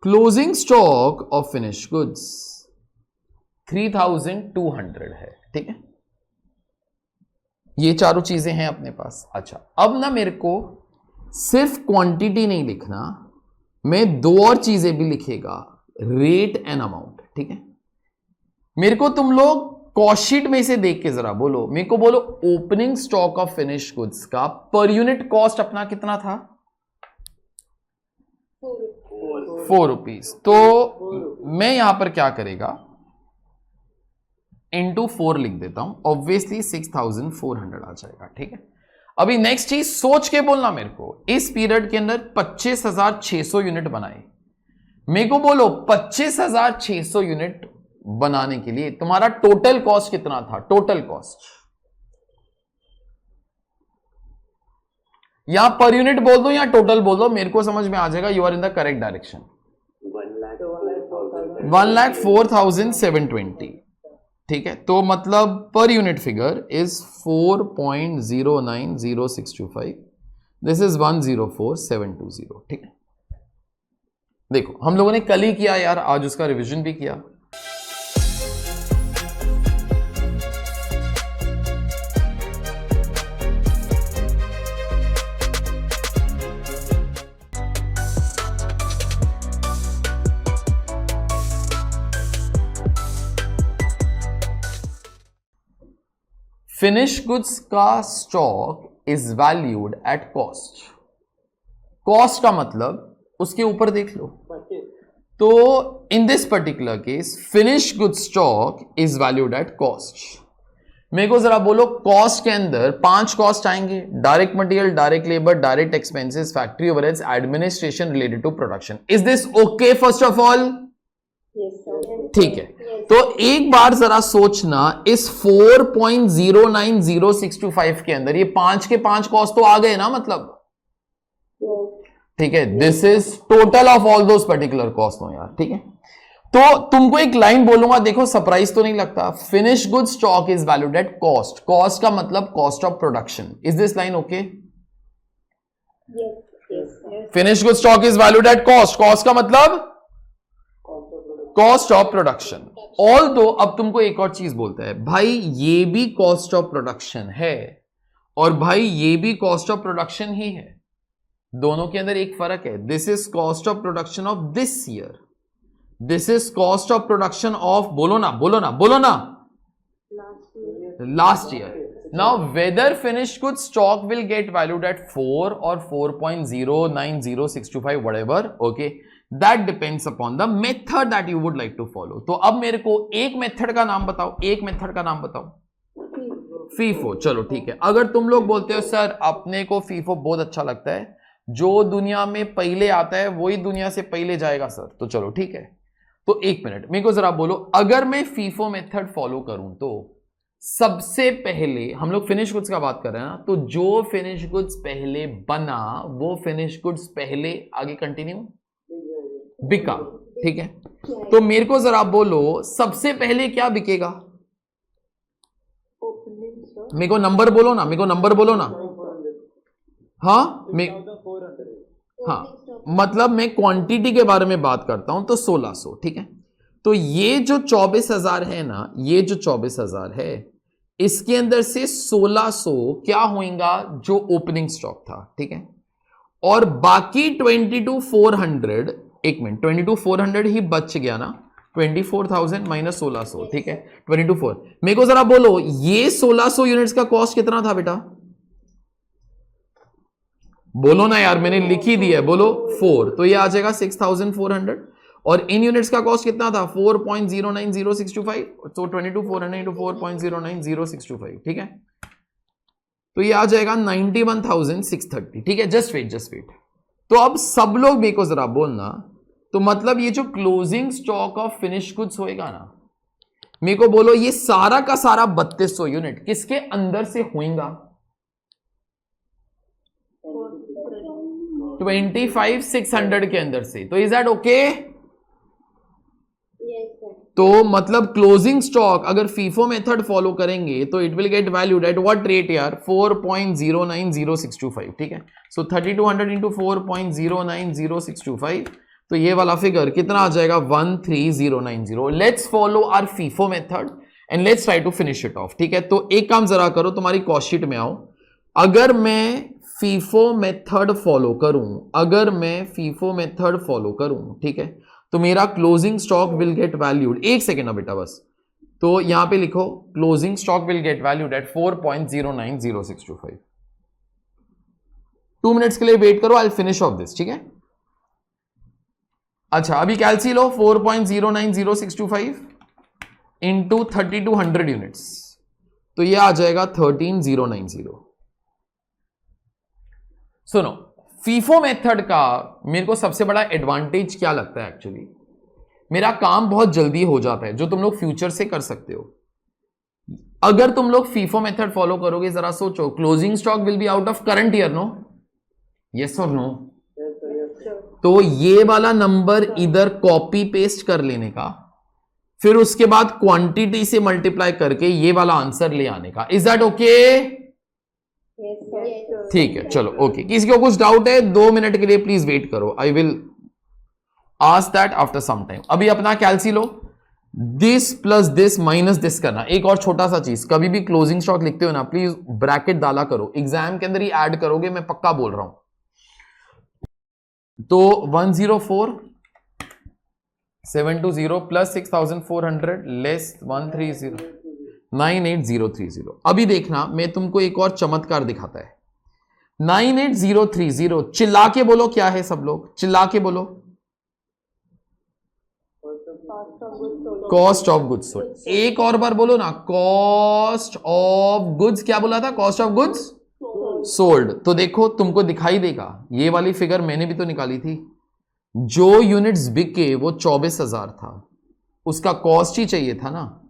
Closing stock of finish goods 3200 है, ठीक है। ये चारों चीजें हैं अपने पास। अच्छा, अब ना मेरे को सिर्फ क्वांटिटी नहीं लिखना, मैं दो और चीजें भी लिखेगा, रेट एंड अमाउंट, ठीक है। मेरे को तुम लोग कॉस्ट में से देख के जरा बोलो, मेरे को बोलो opening stock of finish goods का पर यूनिट कॉस्ट अपना कितना था? 4 रुपीज। तो मैं यहां पर क्या करेगा, इंटू 4 लिख देता हूं, ऑब्वियसली 6400 आ जाएगा, ठीक है। अभी नेक्स्ट चीज सोच के बोलना मेरे को, इस पीरियड के अंदर 25,600 यूनिट बनाए। मेरे को बोलो 25,600 यूनिट बनाने के लिए तुम्हारा टोटल कॉस्ट कितना था? टोटल कॉस्ट यहां पर यूनिट बोल दो या टोटल बोल दो, मेरे को समझ में आ जाएगा। You are in the correct direction. 1,04,720, ठीक है। तो मतलब per unit figure is 4.090625, this is 104,720, ठीक है। देखो हम लोगों ने कल ही किया यार, आज उसका रिवीजन भी किया। फिनिश गुड्स का stock is valued at cost. Cost का मतलब उसके ऊपर देख लो। तो in this particular case finish goods stock is valued at cost. मेरे को जरा बोलो, कॉस्ट के अंदर 5 कॉस्ट आएंगे, direct material, direct labour, direct expenses, factory overheads, administration related to production. Is this okay first of all? ठीक है। तो एक बार जरा सोचना, इस 4.090625 के अंदर ये 5 के 5 कॉस्ट तो आ गए ना, मतलब ठीक है। This is total of all those particular cost हो यार, ठीक है। तो तुमको एक लाइन बोलूंगा, देखो सरप्राइज तो नहीं लगता। Finish good stock is valued at cost. Cost का मतलब cost of production. Is this line okay? Finish good stock is valued at cost. Cost का मतलब कॉस्ट ऑफ प्रोडक्शन। ऑल दो अब तुमको एक और चीज बोलता है, भाई ये भी कॉस्ट ऑफ प्रोडक्शन है और भाई ये भी कॉस्ट ऑफ प्रोडक्शन ही है, दोनों के अंदर एक फर्क है। This is cost of production of this year, this is cost of production of, बोलो ना बोलो ना बोलो ना, last year. Now whether finish good stock will get valued at 4 और 4.090625 whatever, okay, that depends upon the method that you would like to follow. तो अब मेरे को एक मेथड का नाम बताओ, एक मेथड का नाम बताओ। फीफो, चलो ठीक है। अगर तुम लोग बोलते हो सर अपने को फीफो बहुत अच्छा लगता है, जो दुनिया में पहले आता है वही दुनिया से पहले जाएगा सर, तो चलो ठीक है। तो एक मिनट मेरे को जरा बोलो, अगर मैं फीफो मेथड फॉलो करूं तो सबसे पहले हम लोग फिनिश गुड्स का बात कर रहे हैं ना, तो जो फिनिश गुड्स पहले बना वो फिनिश गुड्स पहले आगे कंटिन्यू बिका, ठीक है। तो मेरे को जरा बोलो सबसे पहले क्या बिकेगा? मेरे को नंबर बोलो ना, मेरे को नंबर बोलो ना। हाँ हाँ, मतलब मैं क्वांटिटी के बारे में बात करता हूं तो 1600, ठीक है। तो ये जो 24,000 है ना, ये जो 24,000 है, इसके अंदर से 1600 क्या होगा? जो ओपनिंग स्टॉक था, ठीक है। और बाकी 22,400, एक मिनट, 22,400 ही बच गया ना, 24,000 माइनस 1600, ठीक है, 22,400। मेरे को जरा बोलो ये 1600 यूनिट्स का कॉस्ट कितना था बेटा? बोलो ना यार, मैंने लिख ही दिया है, बोलो 4, तो ये आ जाएगा 6,400। और इन यूनिट्स का कॉस्ट कितना था? 4.090625, तो 22,400 इंटू 4.090625, ठीक है। तो ये आ जाएगा 91,630, ठीक है। Just wait just wait. तो अब सब लोग मेरे को जरा बोलना, तो मतलब ये जो closing stock of finish goods होएगा ना, मेरे को बोलो ये सारा का सारा 3200 यूनिट किसके अंदर से होएगा? 25,600 के अंदर से। तो इज दैट ओके? तो मतलब क्लोजिंग स्टॉक अगर फीफो मेथड फॉलो करेंगे तो it will get valued at what rate यार? 4.090625, ठीक है। सो 3200 इंटू 4.090625 तो ये वाला फिगर कितना आ जाएगा 13090. Let's follow our FIFO method and let's try to finish it off. ठीक है, तो एक काम जरा करो, तुम्हारी कॉस्ट शीट में आओ. अगर मैं फीफो मेथड फॉलो करूं, ठीक है, तो मेरा closing stock will get valued. एक सेकेंड ना बेटा बस, तो यहां पे लिखो closing stock will get valued eight 4.090625. 2 minutes के लिए वेट करो, I will finish off this. ठीक है, अच्छा अभी कैलसी लो. 4.090625 इंटू 3200 यूनिट्स, तो ये आ जाएगा 13090. सुनो, फीफो मेथड का मेरे को सबसे बड़ा एडवांटेज क्या लगता है, एक्चुअली मेरा काम बहुत जल्दी हो जाता है, जो तुम लोग फ्यूचर से कर सकते हो. अगर तुम लोग फीफो मेथड फॉलो करोगे, जरा सोचो, closing stock will be out of current year, no? Yes और नो? तो ये वाला नंबर इधर कॉपी पेस्ट कर लेने का, फिर उसके बाद क्वांटिटी से मल्टीप्लाई करके ये वाला आंसर ले आने का. Is that okay? ठीक है, चलो ओके. किसी को कुछ डाउट है? 2 मिनट के लिए प्लीज वेट करो, I will ask that after some time. अभी अपना कैलसी लो. This plus this minus this करना. एक और छोटा सा चीज, कभी भी क्लोजिंग स्टॉक लिखते हो ना, प्लीज ब्रैकेट डाला करो. एग्जाम के अंदर ही ऐड करोगे, मैं पक्का बोल रहा हूं. तो 104,720 प्लस 6,400 लेस 130 98030. अभी देखना, मैं तुमको एक और चमत्कार दिखाता है. 98030, चिल्ला के बोलो क्या है सब लोग, चिल्ला के बोलो. Cost of goods sold. एक और बार बोलो ना, कॉस्ट ऑफ गुड्स. क्या बोला था? Cost of goods sold. तो देखो तुमको दिखाई देगा, ये वाली फिगर मैंने भी तो निकाली थी. जो यूनिट्स बिके वो 24,000 था, उसका कॉस्ट ही चाहिए था ना.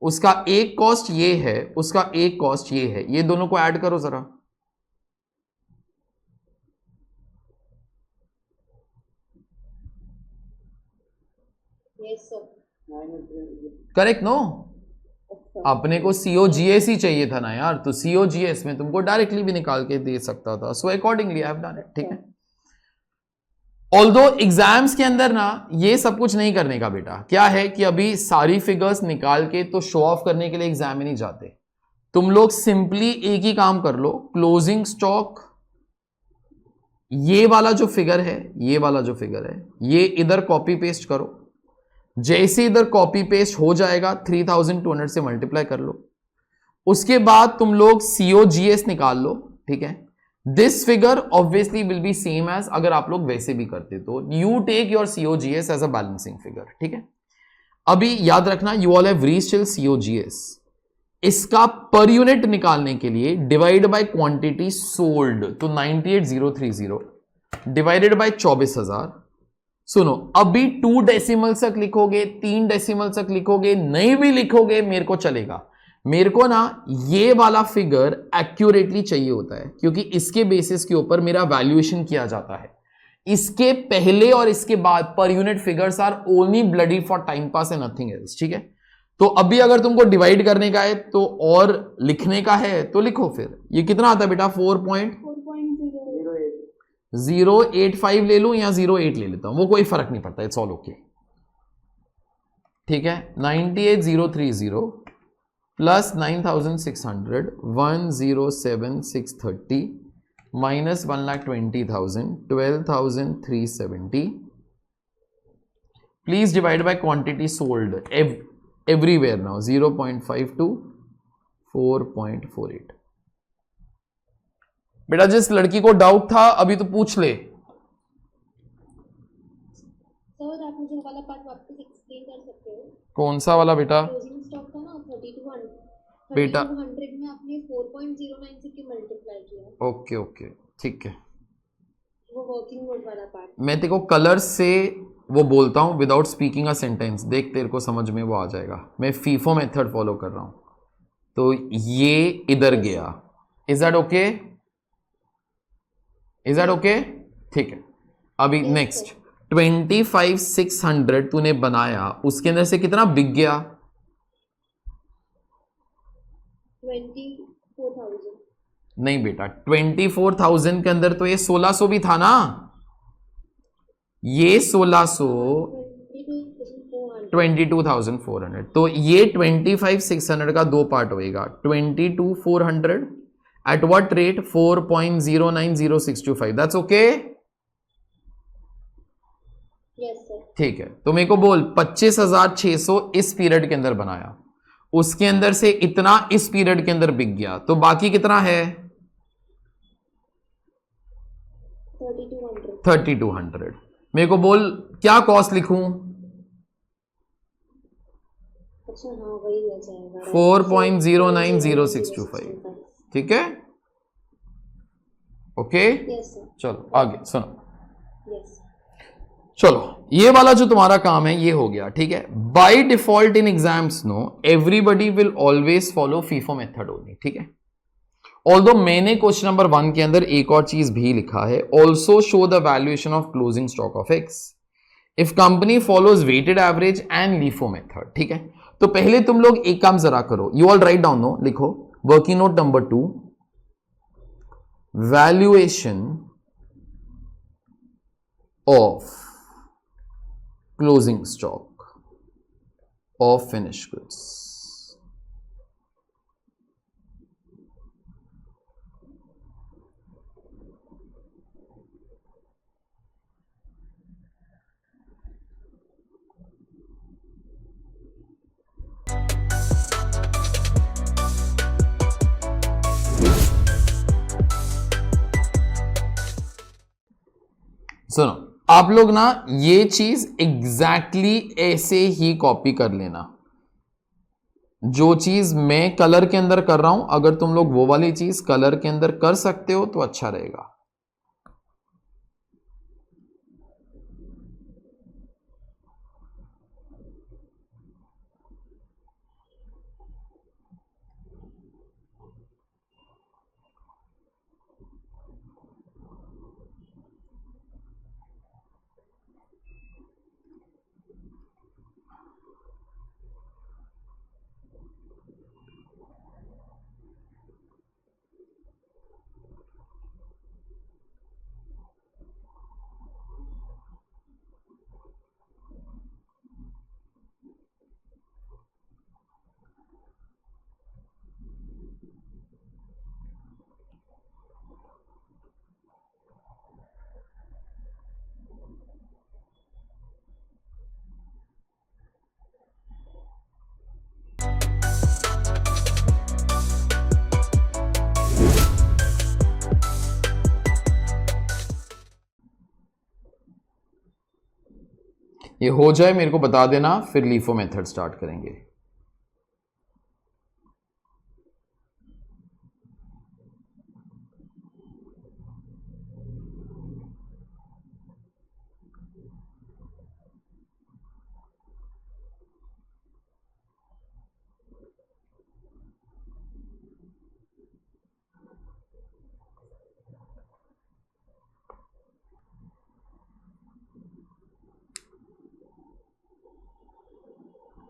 उसका एक कॉस्ट ये है, उसका एक कॉस्ट ये है. ये दोनों को ऐड करो जरा. Correct no? अपने को COGS ही चाहिए था ना यार, तो COGS में तुमको डायरेक्टली भी निकाल के दे सकता था. So accordingly I have done it. ठीक है, ऑल्दो एग्जाम्स के अंदर ना ये सब कुछ नहीं करने का बेटा. क्या है कि अभी सारी फिगर्स निकाल के तो शो ऑफ करने के लिए एग्जाम में नहीं जाते. तुम लोग सिंपली एक ही काम कर लो. क्लोजिंग स्टॉक, ये वाला जो फिगर है, ये वाला जो फिगर है, ये इधर कॉपी पेस्ट करो. जैसे इधर कॉपी पेस्ट हो जाएगा, 3200 से मल्टीप्लाई कर लो. उसके बाद तुम लोग COGS निकाल लो. ठीक है, this figure obviously will be same as, अगर आप लोग वैसे भी करते तो you take your COGS as a balancing figure. ठीक है, अभी याद रखना, you all have reached till COGS. इसका पर यूनिट निकालने के लिए डिवाइड बाय क्वांटिटी सोल्ड, तो 98030 डिवाइडेड बाय 24,000. सुनो, अभी 2 डेसिमल्स तक लिखोगे, 3 डेसिमल्स तक लिखोगे, नहीं भी लिखोगे मेरे को चलेगा. मेरे को ना ये वाला फिगर एक्यूरेटली चाहिए होता है, क्योंकि इसके बेसिस के ऊपर मेरा वैल्यूएशन किया जाता है. इसके पहले और इसके बाद per unit figures are only bloody for time pass and nothing else. ठीक है, तो अभी अगर तुमको डिवाइड करने का है तो और लिखने का है तो लिखो. फिर ये कितना आता है बेटा? 4.085 ले लूं या 08 ले लेता हूं, वो कोई फर्क नहीं पड़ता. It's all okay. ठीक है, 98030 plus 9,600 107,630 minus 1,20,000 12,370. Please divide by quantity sold everywhere now. 0.52 4.48. बेटा जिस लड़की को डाउट था अभी तो पूछ ले. सर आप मुझे वाला पार्ट वापस एक्सप्लेन कर सकते हो? कौन सा वाला बेटा? क्लोजिंग स्टॉक था ना 3200 बेटा 3200 में आपने 4.09 से क्यों मल्टीप्लाई किया? ओके ओके ठीक है. वो वर्किंग नोट वाला पार्ट. मैं तेरे को कलर से वो बोलता हूं विदाउट स्पीकिंग अ सेंटेंस. देख तेरे को समझ में वो आ जाएगा. मैं फीफो मेथड फॉलो कर रहा हूं, तो ये इधर गया. Is that okay? Is that okay? ठीक है. अभी नेक्स्ट 25,600 तूने बनाया, उसके अंदर से कितना बिक गया? 24,000. नहीं बेटा, 24,000 के अंदर तो ये 1,600 भी था ना. ये 1600 22,400, तो ये 25,600 का दो पार्ट होएगा, 22,400 at what rate 4.090625, that's okay. Yes sir. ठीक है, तो मेरे को बोल 25,600 इस पीरियड के अंदर बनाया, उसके अंदर से इतना इस पीरियड के अंदर बिक गया, तो बाकी कितना है 3200। 3200। मेरे को बोल क्या कॉस्ट लिखूं, अच्छा हाँ वही रह जाएगा 4.090625, ठीक है, ओके। Yes sir. चलो आगे सुनो, यस। चलो ये वाला जो तुम्हारा काम है ये हो गया, ठीक है। By default in exams no everybody will always follow FIFO method only, ठीक है। ऑल्दो मैंने क्वेश्चन नंबर 1 के अंदर एक और चीज भी लिखा है, also show the valuation of closing stock of X if company follows weighted average and LIFO method, ठीक है। तो पहले तुम लोग एक काम जरा करो, you all write down, no लिखो working note number 2, valuation of closing stock of finish goods. सुनो आप लोग ना ये चीज एग्जैक्टली ऐसे ही कॉपी कर लेना, जो चीज मैं कलर के अंदर कर रहा हूं, अगर तुम लोग वो वाली चीज कलर के अंदर कर सकते हो तो अच्छा रहेगा। ये हो जाए मेरे को बता देना, फिर लीफो मेथड स्टार्ट करेंगे।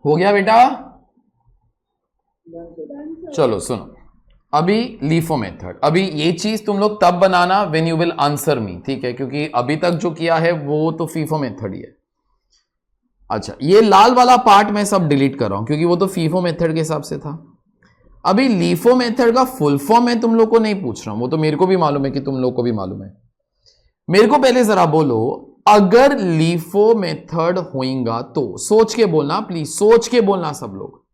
हो गया बेटा, चलो सुनो, अभी लीफो मेथड, अभी ये चीज तुम लोग तब बनाना when you will answer me, ठीक है, क्योंकि अभी तक जो किया है वो तो फीफो मेथड ही है। अच्छा ये लाल वाला पार्ट मैं सब डिलीट कर रहा हूं क्योंकि वो तो फीफो मेथड के हिसाब से था। अभी लीफो मेथड का फुल फॉर्म मैं तुम लोग को नहीं पूछ रहा हूं, वो तो मेरे को भी मालूम है कि तुम लोग को भी मालूम है। मेरे को पहले जरा बोलो, अगर लीफो मेथड होएगा तो, सोच के बोलना प्लीज, सोच के बोलना सब लोग,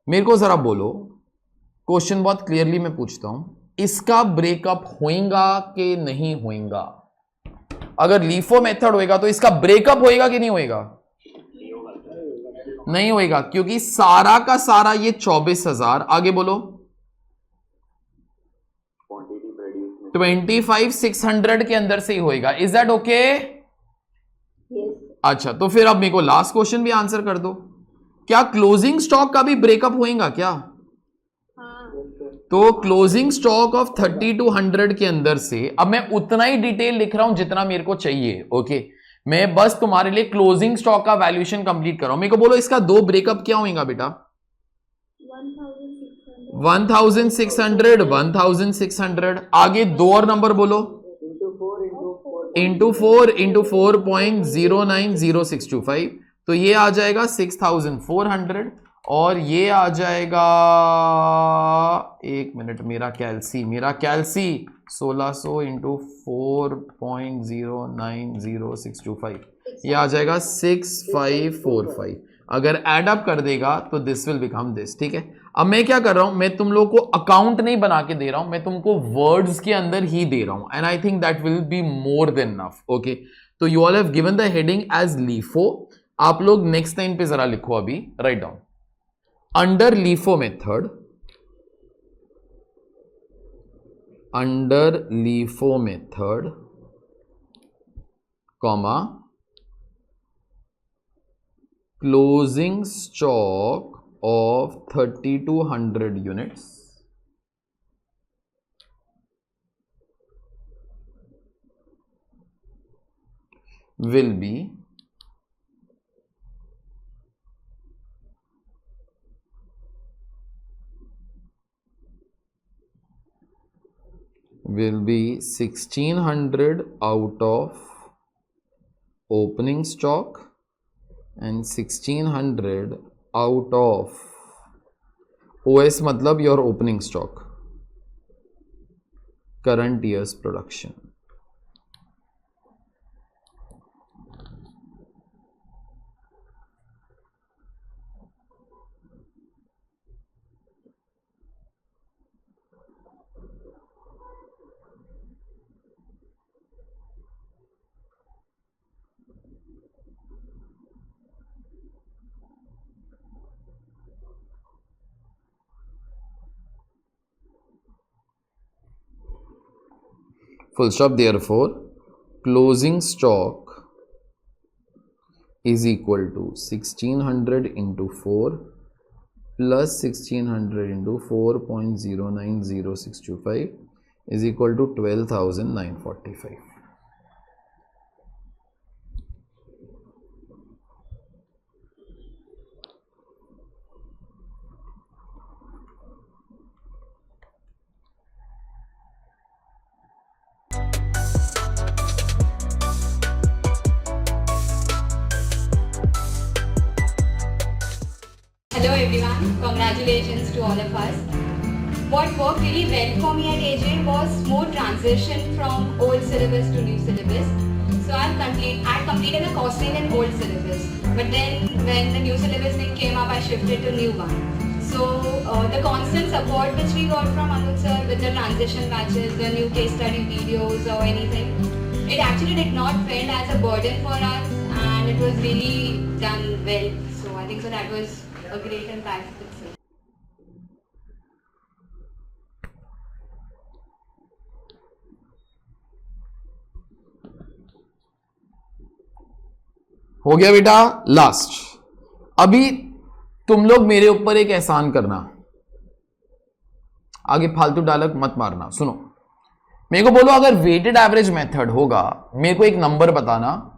मेरे को जरा बोलो, क्वेश्चन बहुत क्लियरली मैं पूछता हूं, इसका ब्रेकअप होएगा कि नहीं होएगा? अगर लीफो मेथड होएगा तो इसका ब्रेकअप होएगा कि नहीं होएगा? नहीं होएगा, क्योंकि सारा का सारा ये 24,000, आगे बोलो 25,600 के अंदर से ही होएगा। Is that okay? अच्छा तो फिर अब मेरे को लास्ट क्वेश्चन भी आंसर कर दो, क्या क्लोजिंग स्टॉक का भी ब्रेकअप होएगा क्या? तो क्लोजिंग स्टॉक ऑफ 3200 के अंदर से, अब मैं उतना ही डिटेल लिख रहा हूं जितना मेरे को चाहिए, ओके, मैं बस तुम्हारे लिए क्लोजिंग स्टॉक का वैल्यूएशन कंप्लीट कर रहा हूं। मेरे को बोलो इसका दो ब्रेकअप क्या होएगा बेटा? 1600, 1600, आगे दो और नंबर बोलो, इंटू 4.090625, तो ये आ जाएगा 6400 और ये आ जाएगा, एक मिनट, मेरा कैल्सी 1600 इंटू 4.090625, ये आ जाएगा 6545। अगर एड अप कर देगा तो दिस विल बिकम दिस। ठीक है, अब मैं क्या कर रहा हूं, मैं तुम लोग को अकाउंट नहीं बना के दे रहा हूं, मैं तुमको वर्ड्स के अंदर ही दे रहा हूं, and I think that will be more than enough. Okay, तो you all have given the heading as LIFO। आप लोग नेक्स्ट लाइन पे जरा लिखो, अभी right down, under LIFO method, comma, closing stock of 3200 units will be will be 1600 out of opening stock and 1600 out of OS, मतलब your opening stock, current year's production. Full stop. Therefore, closing stock is equal to 1600 into 4 plus 1600 into 4.090625 is equal to 12,945. Hello everyone, congratulations to all of us. What worked really well for me at AJ was more transition from old syllabus to new syllabus. So I completed the costing in old syllabus, but then when the new syllabus thing came up, I shifted to new one. So the constant support which we got from Anuj sir with the transition batches, the new case study videos or anything, it actually did not feel as a burden for us, and it was really done well. So I think so that was a great impact itself. हो गया बेटा last. अभी तुम लोग मेरे ऊपर एक एहसान करना, आगे फालतू डायलॉग मत मारना। सुनो, मेरे को बोलो अगर वेटेड एवरेज मेथड होगा, मेरे को एक नंबर बताना,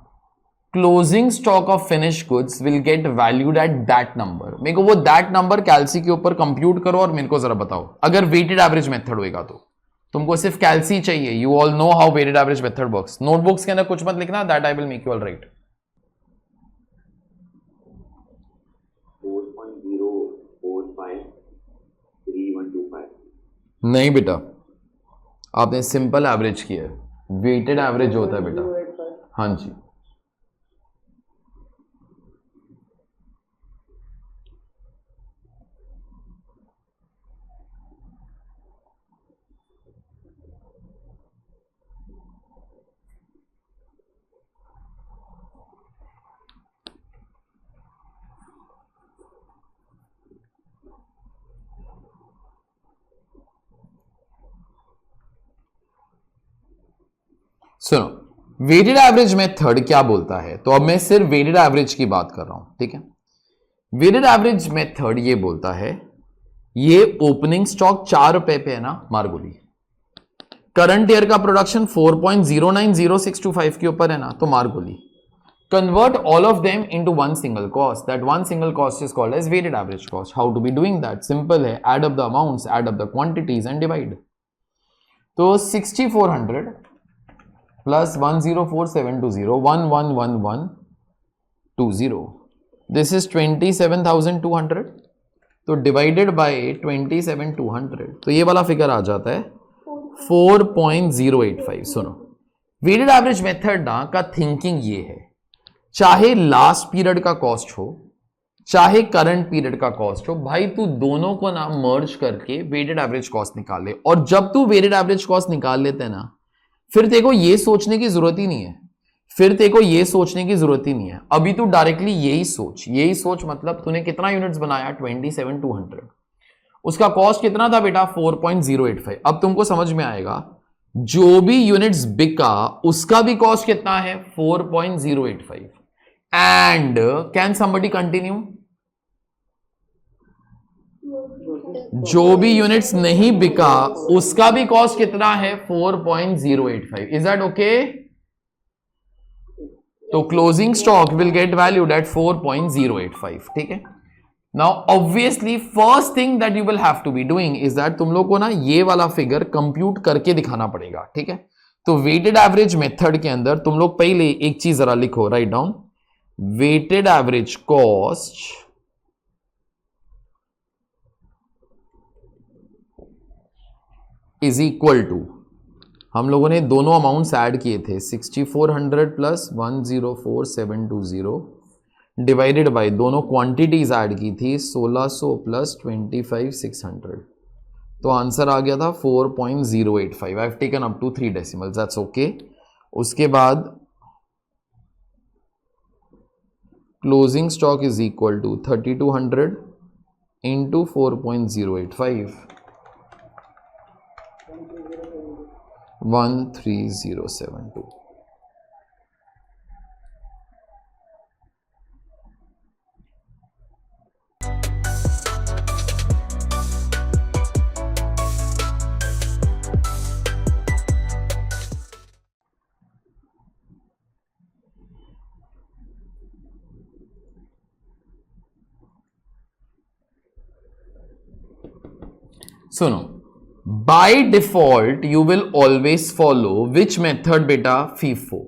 closing stock of finish goods will get valued at that number. मेरे को वो दैट नंबर कैल्सी के ऊपर कंप्यूट करो और मेरे को जरा बताओ, अगर वेटेड एवरेज मेथड होगा तो। तुमको सिर्फ कैल्सी चाहिए, you all know how weighted average method works. Notebooks के अंदर कुछ मत लिखना, that I will make you all write. 4.0453125। नहीं बेटा, आपने सिंपल एवरेज किया है, वेटेड एवरेज होता है बेटा। हाँ जी, सुनो, वेटेड एवरेज मेथड क्या बोलता है, तो अब मैं सिर्फ वेटेड एवरेज की बात कर रहा हूं, ठीक है। वेटेड एवरेज मेथड ये बोलता है, ये ओपनिंग स्टॉक 4 रुपए पे है ना मारगोली, करंट ईयर का प्रोडक्शन 4.090625 के ऊपर है ना, तो मारगोली convert all of them into one single cost. That one single cost is called as weighted average cost. How to be doing that? Simple है, add up the amounts, add up the quantities and divide. तो 6400 plus 104720 111120, this is 27,200, तो divided by 27,200, तो ये वाला figure आ जाता है 4.085। सुनो, weighted average method ना का थिंकिंग ये है, चाहे लास्ट पीरियड का कॉस्ट हो चाहे करंट पीरियड का कॉस्ट हो, भाई तू दोनों को ना मर्ज करके वेटेड एवरेज कॉस्ट निकाल ले। और जब तू वेटेड एवरेज कॉस्ट निकाल लेते ना, फिर तेरे को ये सोचने की जरूरत ही नहीं है, अभी तू डायरेक्टली यही सोच, मतलब तूने कितना यूनिट्स बनाया 27,200, उसका कॉस्ट कितना था बेटा 4.085। अब तुमको समझ में आएगा जो भी यूनिट्स बिका उसका भी कॉस्ट कितना है 4.085। एंड कैन समबडी कंटिन्यू, जो भी यूनिट्स नहीं बिका उसका भी कॉस्ट कितना है 4.085। Is that okay? तो closing stock will get valued at 4.085। ठीक है, now obviously first thing that you will have to be doing is that तुम लोग को ना ये वाला फिगर कंप्यूट करके दिखाना पड़ेगा। ठीक है, तो वेटेड एवरेज मेथड के अंदर तुम लोग पहले एक चीज जरा लिखो, write down, weighted average cost is equal to, हम लोगों ने दोनों अमाउंट्स ऐड किए थे 6400 प्लस 104720 डिवाइडेड बाय दोनों क्वांटिटीज ऐड की थी 1600 प्लस 25600, तो आंसर आ गया था 4.085। I have taken up to 3 decimals, that's okay. उसके बाद closing stock is equal to 3200 into 4.085, 13072। सुनो, by default you will always follow which method बेटा, फीफो।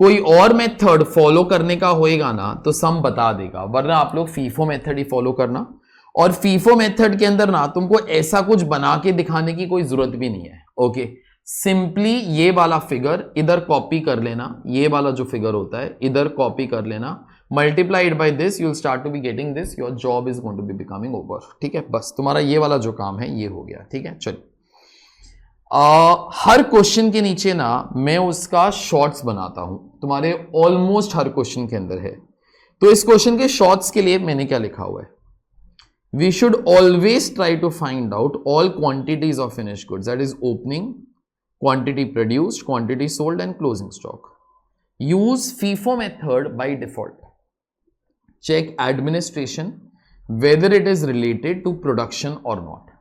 कोई और मेथड फॉलो करने का होएगा ना तो सम बता देगा, वरना आप लोग फीफो मेथड ही फॉलो करना। और फीफो मेथड के अंदर ना तुमको ऐसा कुछ बना के दिखाने की कोई जरूरत भी नहीं है। ओके, सिंपली ये वाला फिगर इधर कॉपी कर लेना, ये वाला जो फिगर होता है इधर कॉपी कर लेना, multiplied by this you will start to be getting this, your job is going to be becoming over. ठीक है, बस तुम्हारा ये वाला जो काम है ये हो गया। ठीक है, चलिए हर क्वेश्चन के नीचे ना मैं उसका शॉर्ट्स बनाता हूं, तुम्हारे ऑलमोस्ट हर क्वेश्चन के अंदर है। तो इस क्वेश्चन के शॉर्ट्स के लिए मैंने क्या लिखा हुआ है, we should always try to find out all quantities of finished goods, that is opening, quantity produced, quantity sold and closing stock. Use FIFO method by default, check administration whether it is related to production और not.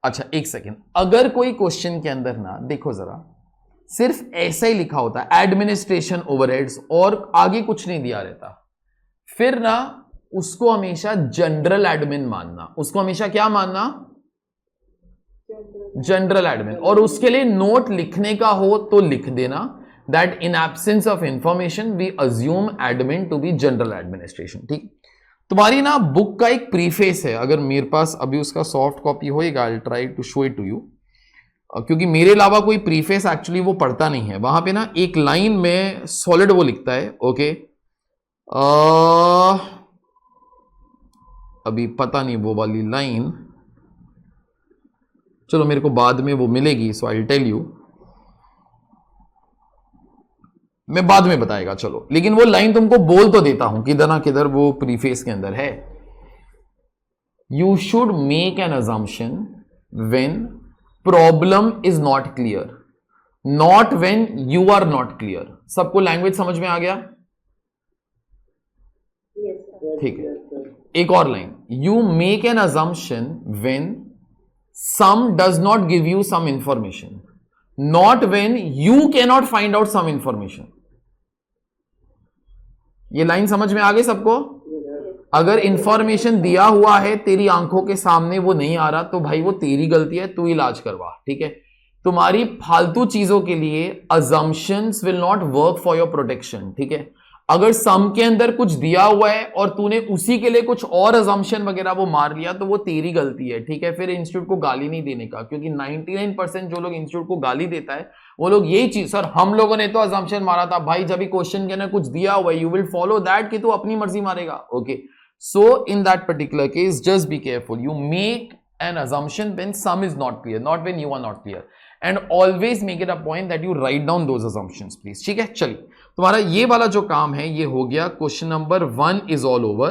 अच्छा एक second, अगर कोई question के अंदर ना देखो जरा सिर्फ ऐसा ही लिखा होता है एडमिनिस्ट्रेशन ओवरहेड्स और आगे कुछ नहीं दिया रहता, फिर ना उसको हमेशा जनरल एडमिन मानना, उसको हमेशा क्या मानना, जनरल एडमिन। और उसके लिए नोट लिखने का हो तो लिख देना that in absence of information we assume admin to be general administration। ठीक, तुम्हारी ना बुक का एक प्रीफेस है, अगर मेरे पास अभी उसका सॉफ्ट कॉपी होएगा I try to show it to you, क्योंकि मेरे अलावा कोई प्रीफेस एक्चुअली वो पढ़ता नहीं है। वहां पे ना एक लाइन में सॉलिड वो लिखता है। ओके, अभी पता नहीं वो वाली लाइन, चलो मेरे को बाद में वो मिलेगी, सो आई विल टेल यू, मैं बाद में बताएगा चलो, लेकिन वो लाइन तुमको बोल तो देता हूं किधर ना किधर वो प्रीफेस के अंदर है। You should make an assumption when problem is not clear, not when you are not clear. सबको लैंग्वेज समझ में आ गया? ठीक है, एक और line, you make an assumption when some does not give you some information, not when you can not find out some information. ये लाइन समझ में आ गई सबको? अगर इंफॉर्मेशन दिया हुआ है तेरी आंखों के सामने वो नहीं आ रहा तो भाई वो तेरी गलती है, तू इलाज करवा। ठीक है, तुम्हारी फालतू चीजों के लिए assumptions will not work for your protection, ठीक है। अगर सम के अंदर कुछ दिया हुआ है और तूने उसी के लिए कुछ और assumption वगैरह वो मार लिया तो वो तेरी गलती है, ठीक है। फिर इंस्टीट्यूट को गाली नहीं देने का, क्योंकि 99% जो लोग इंस्टीट्यूट को गाली देता है वो लोग यही चीज, सर हम लोगों ने तो assumption मारा था भाई, जब भी क्वेश्चन के अंदर कुछ दिया हुआ है यू विल फॉलो दैट कि तू अपनी मर्जी मारेगा, okay. So in that particular case just be careful, you make an assumption when sum is not clear, not when you are not clear, and always make it a point that you write down those assumptions please, ठीक है। चलिए तुम्हारा ये वाला जो काम है ये हो गया, question number 1 is all over।